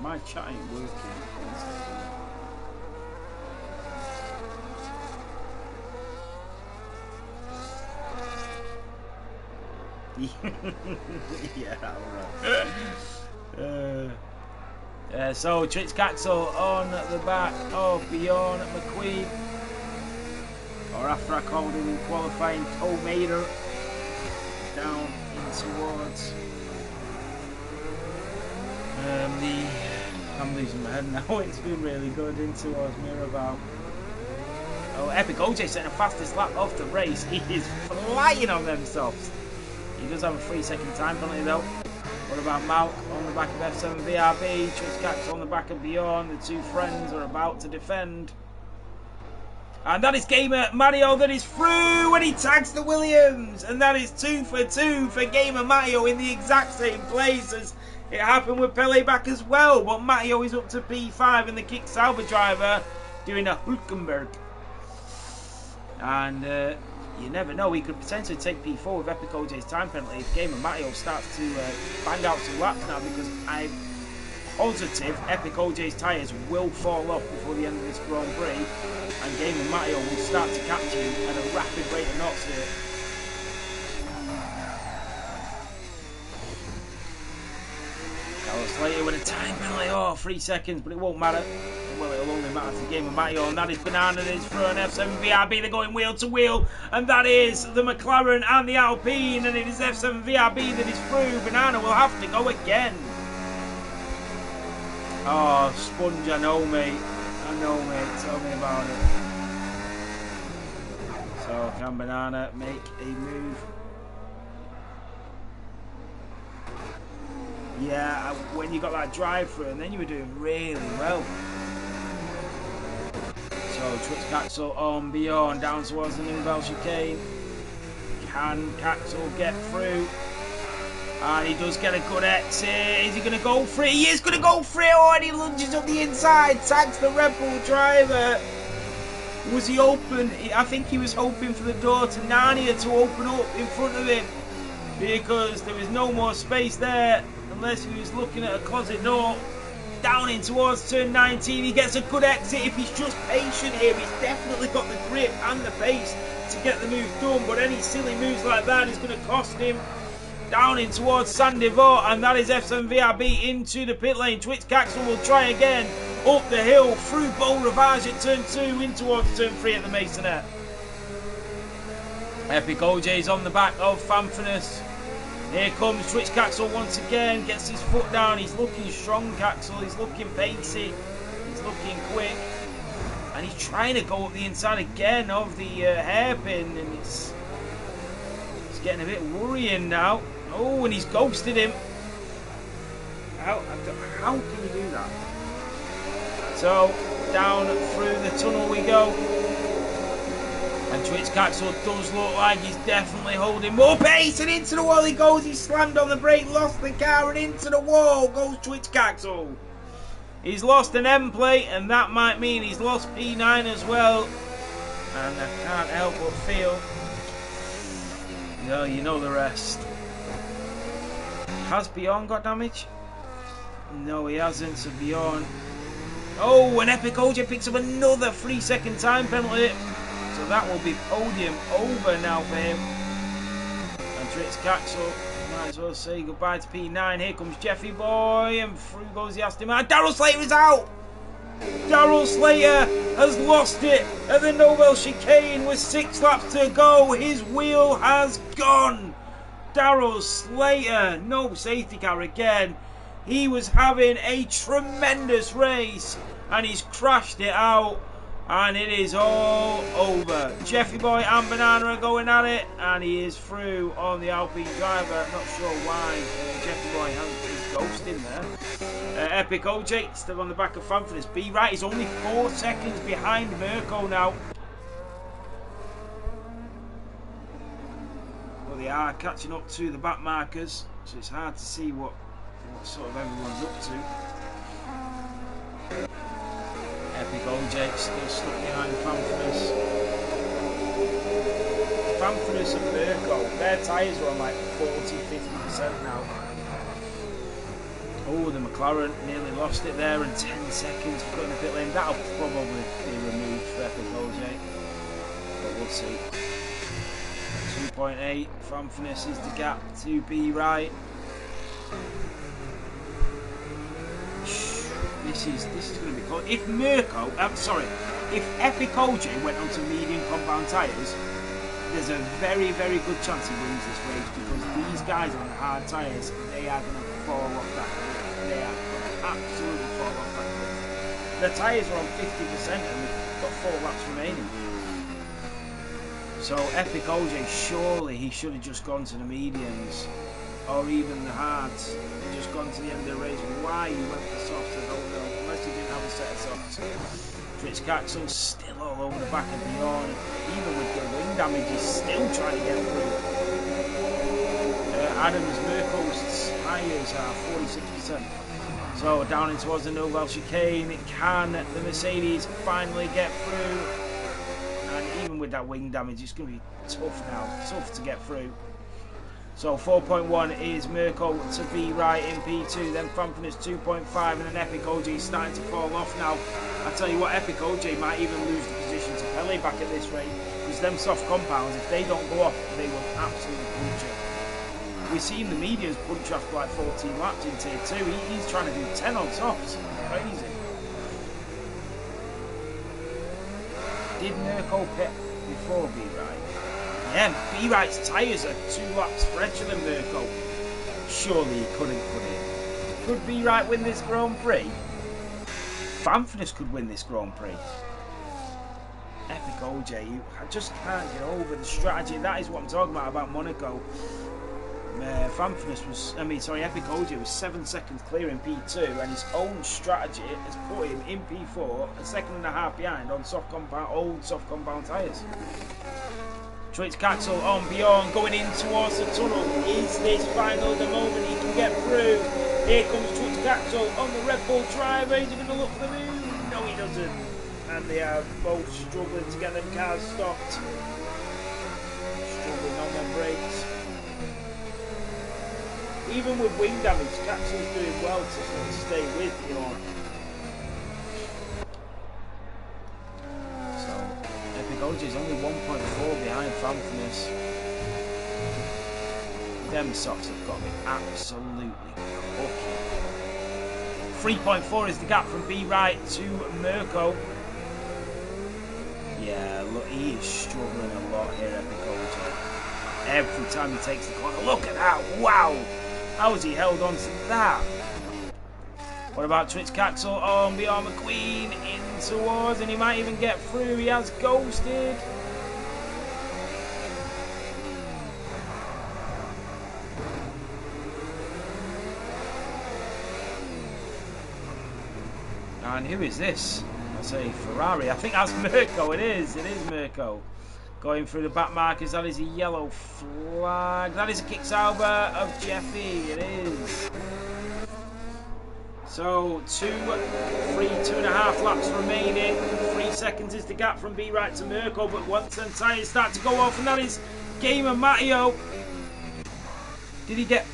My chat ain't working. Yeah, alright. So Trix Caxel on the back of Bjorn McQueen, or after I called him in qualifying, Tomater down in towards I'm losing my head now. It's been really good in towards Miraval. Oh, Epic OJ setting the fastest lap of the race. He is flying on them softs. He does have a 3-second time penalty though. What about Malk on the back of F7 VRB? Trix Caxel on the back of Bjorn. The 2 friends are about to defend. And that is Gamer Mario that is through when he tags the Williams. And that is 2 for 2 for Gamer Mario in the exact same place as it happened with Pele back as well. But Matteo is up to P5 and the Kick Sauber driver doing a Hulkenberg. And you never know, he could potentially take P4 with Epic OJ's time penalty if Gamer Matteo starts to bang out some laps now, because I'm positive Epic OJ's tyres will fall off before the end of this Grand Prix, and Gamer Matteo will start to catch him at a rapid rate of knots here. Carlos Slater with a time penalty, 3 seconds, but it won't matter. Well, it'll only matter to Gamer Matteo, and that is Banana that is through an F7 VRB. They're going wheel to wheel, and that is the McLaren and the Alpine, and it is F7 VRB that is through. Banana will have to go again. Oh, Sponge, I know, mate. Tell me about it. So, can Banana make a move? Yeah, when you got that drive through, and then you were doing really well. So Twitch Caxel on beyond, down towards the New Bell chicane. Can Caxel get through? And he does get a good exit. Is he going to go for it? He is going to go for it. Oh, and he lunges up the inside. Tags the Red Bull driver. Was he open? I think he was hoping for the door to Narnia to open up in front of him, because there was no more space there unless he was looking at a closet door. Down in towards turn 19. He gets a good exit. If he's just patient here, he's definitely got the grip and the pace to get the move done. But any silly moves like that is going to cost him. Down in towards Sandivort, and that is F7VRB into the pit lane. Twitch Caxel will try again up the hill through Beau Rivage at turn 2 in towards turn 3 at the Masonette. Epic OJ's on the back of Fanfinus. Here comes Twitch Caxel once again, gets his foot down. He's looking strong, Caxel. He's looking pacey. He's looking quick. And he's trying to go up the inside again of the hairpin, and it's getting a bit worrying now. Oh, and he's ghosted him. How can you do that? So, down through the tunnel we go. And Twitch Caxel does look like he's definitely holding more pace, and into the wall he goes. He slammed on the brake, lost the car, and into the wall goes Twitch Caxel. He's lost an M plate, and that might mean he's lost P9 as well. And I can't help but feel, you know the rest. Has Bjorn got damage? No, he hasn't, so Bjorn. Oh, and Epic OJ picks up another 3-second time penalty. So that will be podium over now for him. And Twitch Caxel might as well say goodbye to P9. Here comes Jeffy Boy, and through goes the Aston Martin. Daryl Slater is out! Daryl Slater has lost it at the Nobel chicane with 6 laps to go. His wheel has gone. Daryl Slater, no safety car again. He was having a tremendous race, and he's crashed it out, and it is all over. Jeffy Boy and Banana are going at it, and he is through on the Alpine driver. Not sure why Jeffy Boy has ghost in there. Epic OJ still on the back of Fanfinus. B right is only 4 seconds behind Mirko now. Well, they are catching up to the back markers, so it's hard to see what sort of everyone's up to. Epic OJ still stuck behind Fanfinus. Fanfinus and Mirko, their tyres are on like 40-50% now. Oh, the McLaren nearly lost it there, and 10 seconds for in the pit lane. That'll probably be removed for Epic OJ, but we'll see. 2.8, Fanfinus is the gap to be right. This is going to be close. If Mirko, if Epic OJ went onto medium compound tyres, there's a very, very good chance he wins this race, because these guys are on hard tyres. They are going to fall off that cliff. They are going to absolutely fall off that cliff. The tyres are on 50% and we've got 4 laps remaining. So Epic OJ, surely he should have just gone to the mediums, or even the hards, and just gone to the end of the race. Why he went for softs, I don't know, unless he didn't have a set of softs. Twitch Caxel still all over the back of Bjorn. Even with the wing damage, he's still trying to get through. Adams Mirko's tyres are 46%. So down in towards the Nobel chicane, can the Mercedes finally get through? And even with that wing damage, it's going to be tough now, tough to get through. So 4.1 is Mirko to be right in P2, then Fanfinus 2.5, and then Epic OJ is starting to fall off now. I tell you what, Epic OJ might even lose the position to Pele back at this rate, because them soft compounds, if they don't go off, they will absolutely puncture. We've seen the mediums punch after like 14 laps in tier 2. He's trying to do 10 on tops. Crazy. Did Mirko pit before B right? Yeah, B right's tyres are 2 laps fresher than Mirko. Surely he couldn't, could he? Could B right win this Grand Prix? Fanfinus could win this Grand Prix. Epic OJ, I just can't get over the strategy. That is what I'm talking about Monaco. Epic OJ was 7 seconds clear in P2, and his own strategy has put him in P4, a second and a half behind on old soft compound tyres. Twitch Caxel on Bjorn, going in towards the tunnel. Is this final the moment he can get through? Here comes Twitch Caxel on the Red Bull driver. Is he going to look for the moon? No, he doesn't. And they are both struggling to get them cars stopped. Struggling on their brakes. Even with wing damage, Caxel's doing well to sort of stay with Bjorn. Is only 1.4 behind Famfness. Them socks have got to be absolutely cooking. 3.4 is the gap from B right to Mirko. Yeah, look, he is struggling a lot here at Epic. Every time he takes the corner, look at that! Wow, how has he held on to that? What about Twitch Caxel on Bjorn McQueen in towards, and he might even get through. He has ghosted. And who is this? I say Ferrari. I think that's Mirko. It is Mirko. Going through the back markers. That is a yellow flag. That is a kick-sauber of Jeffy. It is. So 2.5 laps remaining. 3 seconds is the gap from B right to Mirko, but once them tyres start to go off, and that is Gamer Matteo. Did he get?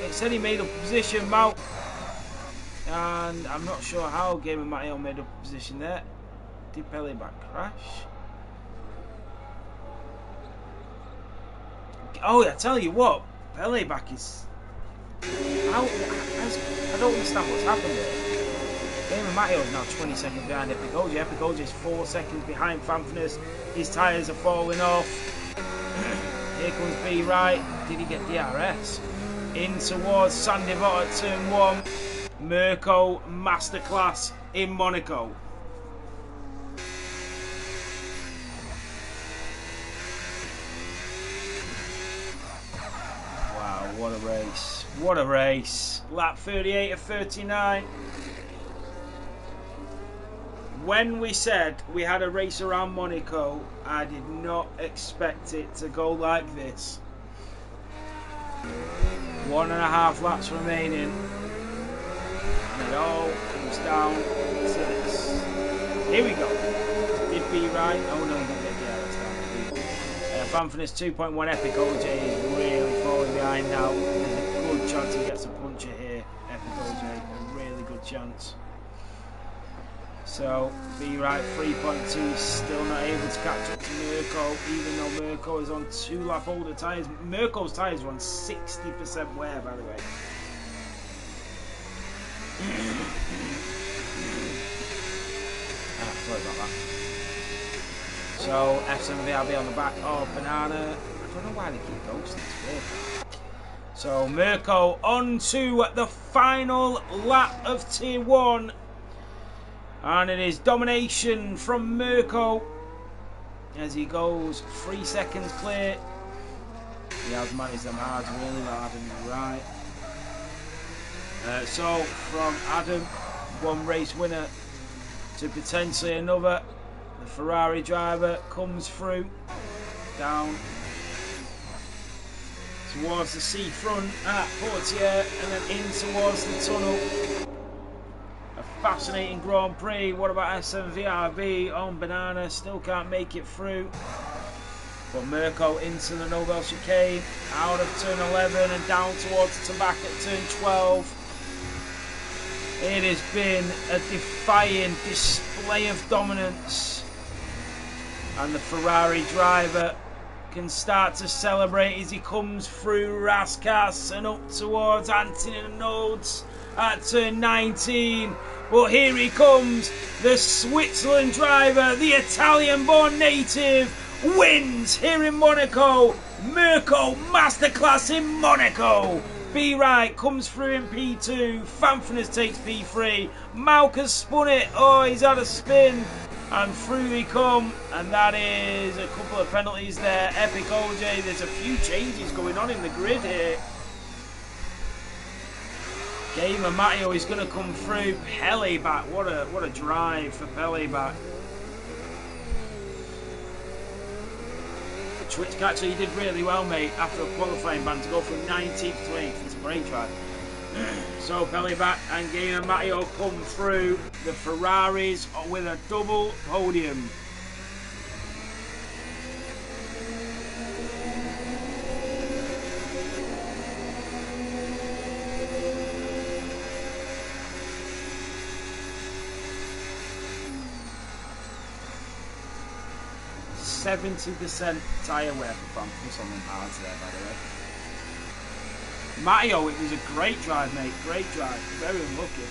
It said he made up position, Mount, and I'm not sure how Gamer Matteo made up position there. Did Pelleback crash? Oh, I tell you what, Pelleback is. I don't understand what's happened there. Gamer Matteo is now 20 seconds behind Epic OJ. Epic OJ is 4 seconds behind Famfness. His tyres are falling off. Here comes B right. Did he get DRS? In towards Sandivot at turn 1. Mirko masterclass in Monaco. Wow, what a race. What a race. Lap 38 of 39. When we said we had a race around Monaco, I did not expect it to go like this. 1.5 laps remaining. And it all comes down to this. Here we go. Did B right? Oh no, he didn't get DRS down. Famfness 2.1 Epic OJ is really falling behind now. Good chance he gets a puncher here, Epic OJ, a really good chance. So B right 3.2 still not able to catch up to Mirko, even though Mirko is on 2 lap older tyres. Mirko's tyres are on 60% wear, by the way. Sorry about that. So F7VRB on the back of Banana. I don't know why they keep ghosting this. So Mirko on to the final lap of Tier 1. And it is domination from Mirko as he goes 3 seconds clear. He has managed them hard, really hard and right. So from Adam, one race winner to potentially another. The Ferrari driver comes through, down towards the seafront at Portier and then in towards the tunnel. A fascinating Grand Prix. What about SM-VRB on Banana? Still can't make it through. But Mirko into the Nobel chicane, out of turn 11 and down towards Tabac at turn 12. It has been a defying display of dominance. And the Ferrari driver can start to celebrate as he comes through Raskas and up towards Anthony Nodes at turn 19. But here he comes, the Switzerland driver, the Italian-born native, wins here in Monaco. Mirko masterclass in Monaco. B Right comes through in P2. Fanfinus takes P3. Malk has spun it. Oh, he's had a spin. And through they come. And that is a couple of penalties there. Epic OJ. There's a few changes going on in the grid here. Gamer Matteo is going to come through. Pele back. What a drive for Pele back. Twitch Catcher, you did really well, mate, after a qualifying ban to go from 19th to 8th. It's a great drive. So Pele back and Gamer Matteo come through. The Ferraris with a double podium. %70 tyre wear for Fanfinus on them parts there, by the way. Matteo, it was a great drive, mate. Great drive. Very unlucky.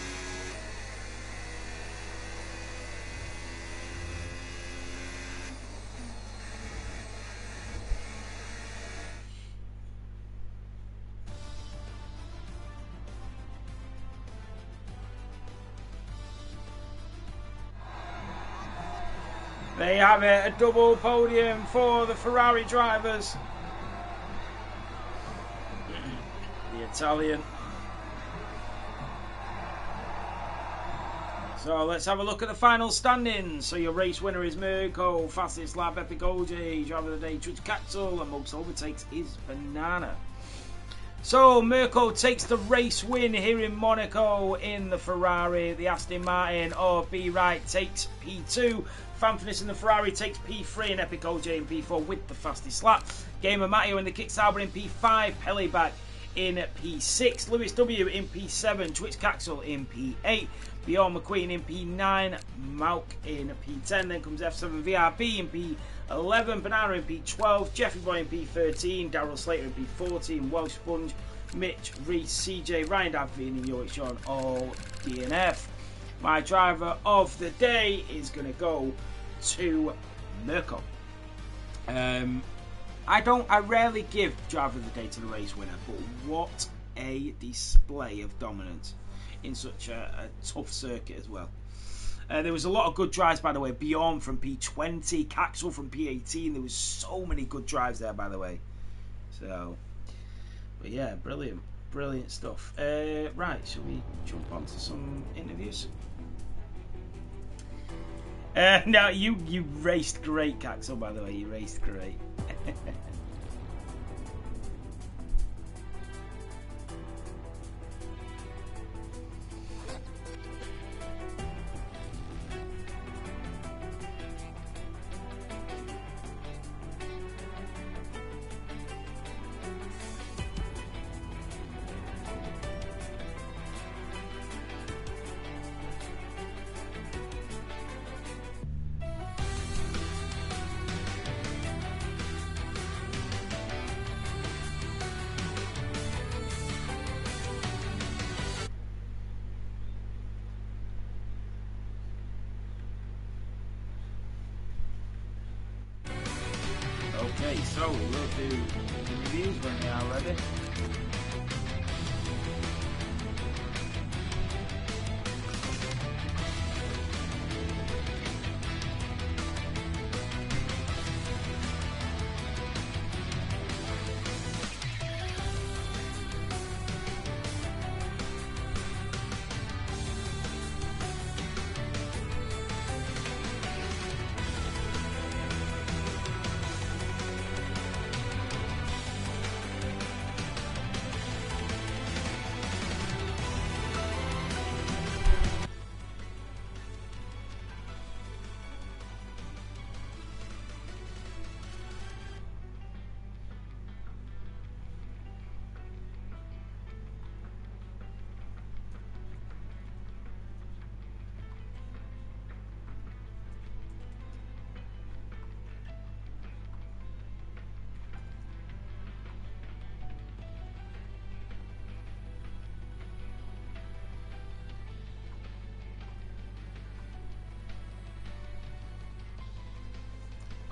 They have it, a double podium for the Ferrari drivers. The Italian. So let's have a look at the final standings. So your race winner is Mirko, fastest lap Epic OJ, driver of the day Twitch Capsule, and most overtakes is Banana. So Mirko takes the race win here in Monaco in the Ferrari. The Aston Martin or B Right takes P2. Fanfinus in the Ferrari takes P3 and Epic OJ in P4 with the fastest lap. Gamer Matteo in the Kickstarter in P5. Pele back in P6. Lewis W in P7. Twitch Caxel in P8. Bjorn McQueen in P9. Malk in P10. Then comes F7 VRB in P11. Banana in P12. Jeffrey Boy in P13. Daryl Slater in P14. Welsh Sponge. Mitch, Reese, CJ, Ryan Davy and Yoic Sean all DNF. My driver of the day is going to go to Mirko. I rarely give driver of the day to the race winner, but what a display of dominance in such a tough circuit as well. There was a lot of good drives, by the way. Bjorn from P20, Caxel from P18. There was so many good drives there, by the way. So, but yeah, brilliant stuff. Right, shall we jump on to some interviews? No, you raced great, Caxel, by the way. You raced great. Okay, so we'll do the reviews when they are ready.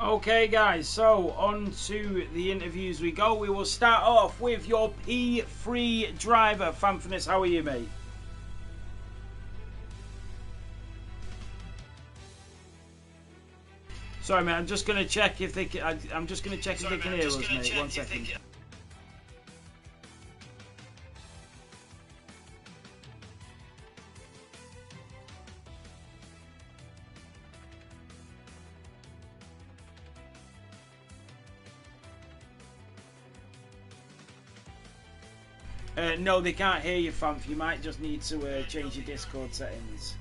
Okay guys, so on to the interviews we go. We will start off with your P3 driver. Fanfinus, how are you, mate? Sorry, mate. I'm just gonna check if they can. I'm just gonna check if they can hear us, mate. 1 second. No, they can't hear you, Fanf. You might just need to change your Discord settings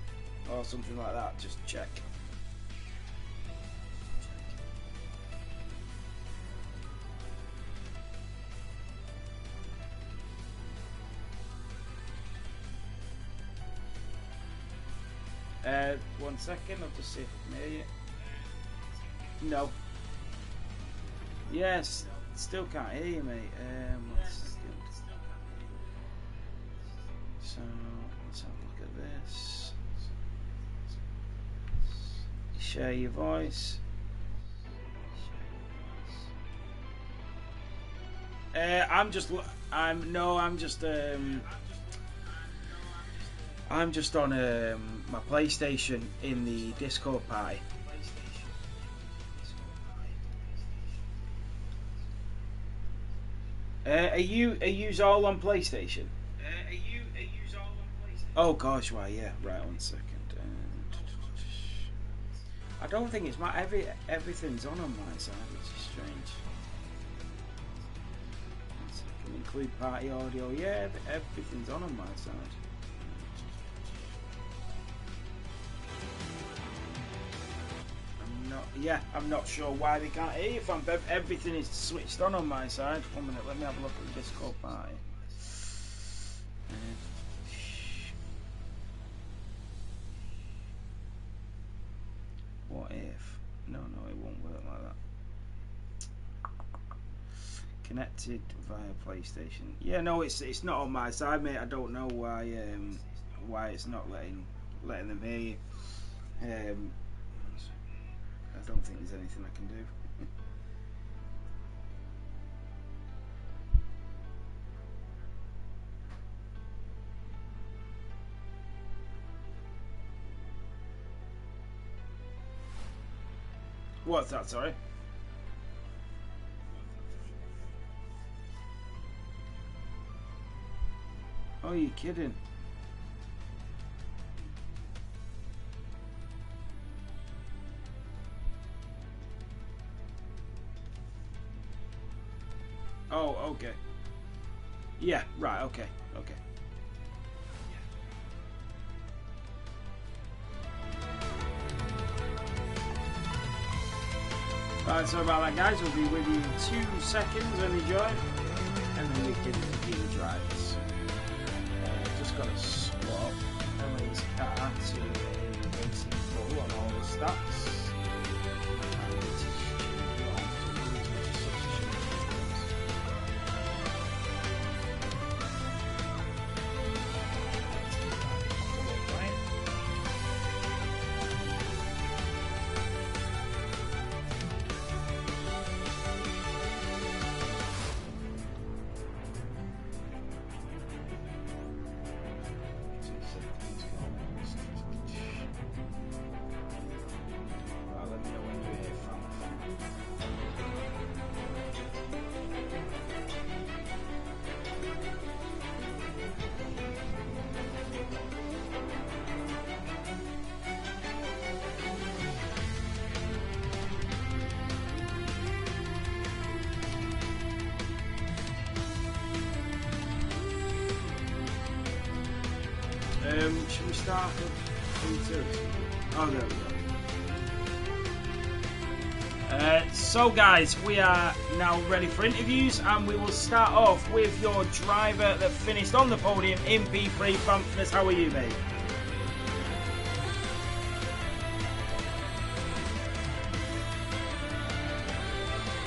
or something like that. Just check. One second, I'll just see if I can hear you. No. Yes, still can't hear you, mate. So, let's have a look at this. Share your voice. I'm just on my PlayStation in the Discord party. Are you all on PlayStation? Oh gosh, why? Yeah, right. 1 second. I don't think it's my everything's on my side, which is strange. 1 second. Include party audio. Yeah, everything's on my side. I'm not sure why they can't hear you, fam. Everything is switched on my side. 1 minute, let me have a look at the Discord party. What if? No, it won't work like that. Connected via PlayStation. Yeah, no, it's not on my side, mate. I don't know why it's not letting them hear you. I don't think there's anything I can do. What's that, sorry? Oh, you're kidding. Oh, okay. Yeah, right, okay. Right, so about that, guys. We'll be with you in 2 seconds when we join, and then we can do the drivers. Just got to swap Emily's car to a racing full on all the stats. Should we start with 3-2? Oh, there we go. So guys, we are now ready for interviews, and we will start off with your driver that finished on the podium in P3. Fanfinus, how are you, mate?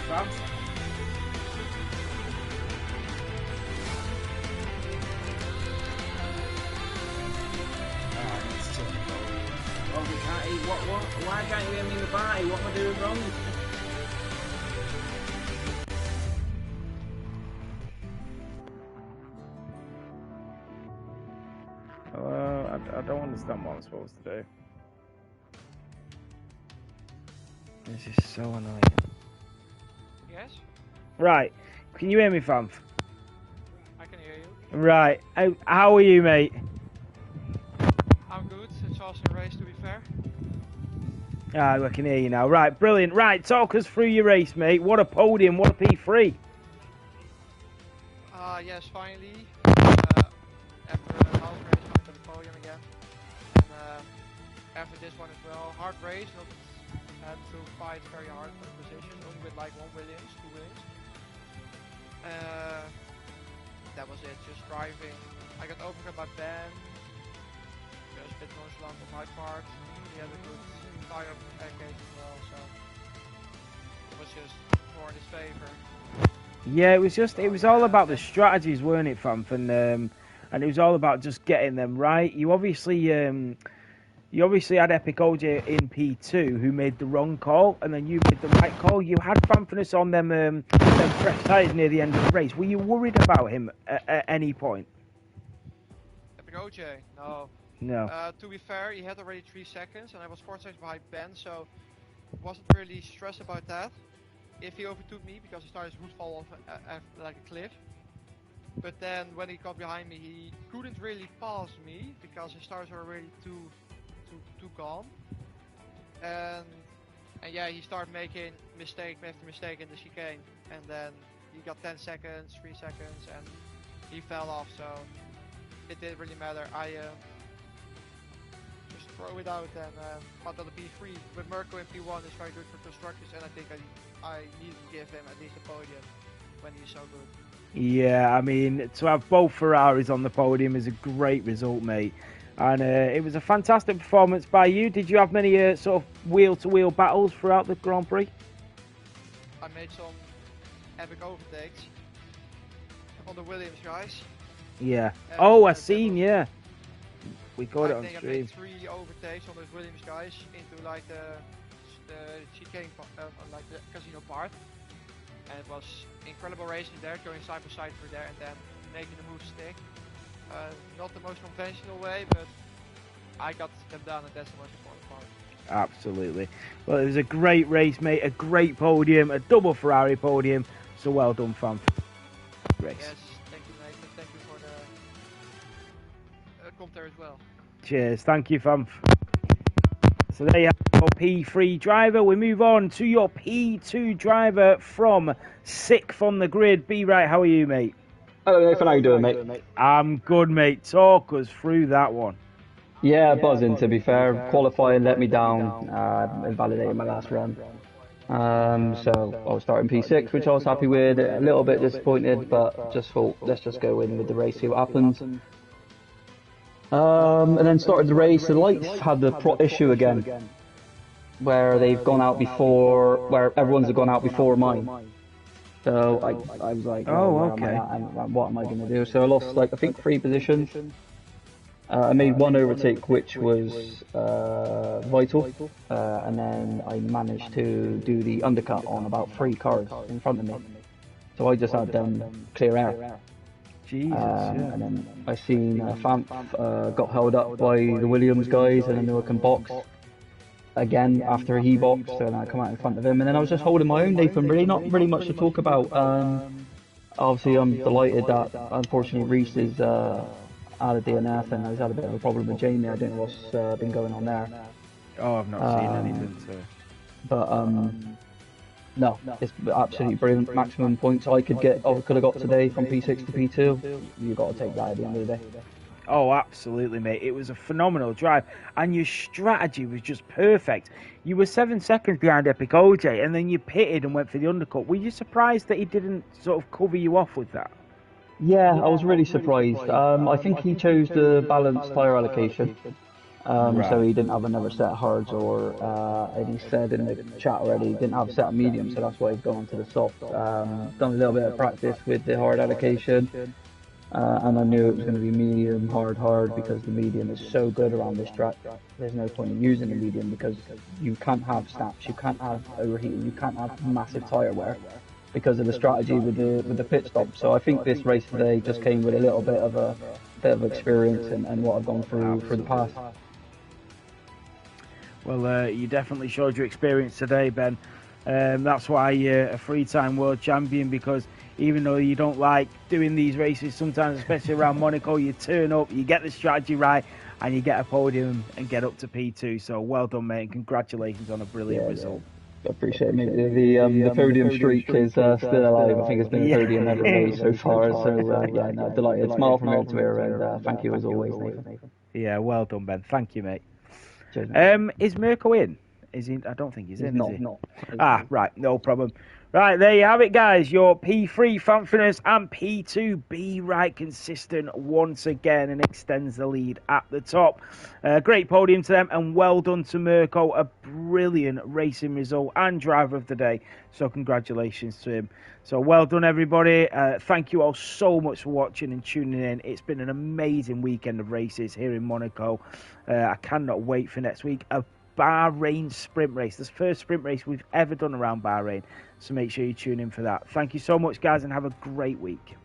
Fam? Why can't you hear me in the party? What am I doing wrong? I don't understand what I'm supposed to do. This is so annoying. Yes? Right. Can you hear me, fam? I can hear you. Right. How are you, mate? I'm good. It's also a race, to be fair. Ah, I can hear you now. Right, brilliant. Right, talk us through your race, mate. What a podium. What a P3. Yes, finally. After a half race, I got the podium again. And after this one as well, hard race. Not had to fight very hard for the position. Only with like 2 Williams. That was it. Just driving. I got overcome by Ben. Just a bit nonchalant on my part. He had a good tire package as well, so it was just more in his favor. Yeah, it was all about the strategies, weren't it, fam? And it was all about just getting them right. You obviously had Epic OJ in P2 who made the wrong call, and then you made the right call. You had Fanfinus on them fresh tyres near the end of the race. Were you worried about him at any point? Epic OJ? No. No. To be fair, he had already 3 seconds, and I was 4 seconds behind Ben, so wasn't really stressed about that. If he overtook me, because his tires would fall off like a cliff. But then when he got behind me, he couldn't really pass me because his tires were already too gone. And yeah, he started making mistake after mistake in the chicane, and then he got 10 seconds, 3 seconds, and he fell off. So it didn't really matter. I just throw it out and got on the P3. With Mirko in P1 is very good for constructors, and I think I need to give him at least a podium when he's so good. Yeah, I mean, to have both Ferraris on the podium is a great result, mate. And it was a fantastic performance by you. Did you have many sort of wheel-to-wheel battles throughout the Grand Prix? I made some epic overtakes on the Williams guys. Yeah. Oh, I seen, yeah. We got it on stream. I made 3 overtakes on those Williams guys into like the chicane, like the casino part. And it was incredible racing there, going side by side through there and then making the move stick. Not the most conventional way, but I got them done, and that's the most important part. Absolutely. Well, it was a great race, mate. A great podium, a double Ferrari podium. So well done, fam. Race. Yes, thank you, mate. And thank you for the commentary as well. Cheers. Thank you, fam. So there you have your P3 driver. We move on to your P2 driver from 6th on the grid. Be right, how are you, mate? Hello Nathan, how you doing, mate? I'm good, mate. Talk us through that one. Yeah, buzzing to be fair. Qualifying let me down, invalidated my last run. So I was starting P6, which I was happy with, a little bit disappointed, but just thought, let's just go in with the race, see what happens. And then started the race, the lights had the issue again, where they've gone out before, where everyone's gone out before mine. So I was like, oh, okay. What am I going to do? So I lost, like, I think 3 positions. I made 1 overtake, which was vital, and then I managed to do the undercut on about 3 cars in front of me. So I just had them clear air. Jesus, yeah. And then I seen Fanf got held up by the Williams guys, and then they were can box again after he boxed, and I come out in front of him, and then I was just holding my own, Nathan. Really, not really much to talk about. Obviously, I'm delighted that unfortunately Reese is out of DNF, and he's had a bit of a problem with Jamie. I don't know what's been going on there. Oh, I've not seen anything. So. But no, it's absolutely brilliant. Maximum points I could have got today from P6 to P2. You've got to take that at the end of the day. Oh, absolutely, mate. It was a phenomenal drive, and your strategy was just perfect. You were 7 seconds behind Epic OJ, and then you pitted and went for the undercut. Were you surprised that he didn't sort of cover you off with that? Yeah, I was really surprised. I think he chose the balanced tyre allocation, so he didn't have another set of hards, and he said in the chat already he didn't have a set of medium, so that's why he's gone to the soft. Done a little bit of practice with the hard allocation. And I knew it was going to be medium, hard, because the medium is so good around this track. There's no point in using the medium because you can't have snaps, you can't have overheating, you can't have massive tyre wear because of the strategy with the pit stop. So I think this race today just came with a little bit of a bit of experience and what I've gone through for the past. Well, you definitely showed your experience today, Ben. That's why you're a three-time world champion, because even though you don't like doing these races sometimes, especially around Monaco, you turn up, you get the strategy right, and you get a podium and get up to P2. So well done, mate, and congratulations on a brilliant result. I appreciate it. The podium streak is still alive. I think it's been a podium every day so far. So no, delighted. Smile from ear to ear, and thank you as always, Nathan. Yeah, well done, Ben. Thank you, mate. Cheers, is Mirko in? Is he? I don't think he's in. Not, is he? not. Right, no problem. Right, there you have it, guys. Your P3 Fanfinus and P2 Be Right consistent once again and extends the lead at the top. Great podium to them, and well done to Mirko. A brilliant racing result and driver of the day. So congratulations to him. So well done, everybody. Thank you all so much for watching and tuning in. It's been an amazing weekend of races here in Monaco. I cannot wait for next week. A Bahrain sprint race. This first sprint race we've ever done around Bahrain. So make sure you tune in for that. Thank you so much, guys, and have a great week.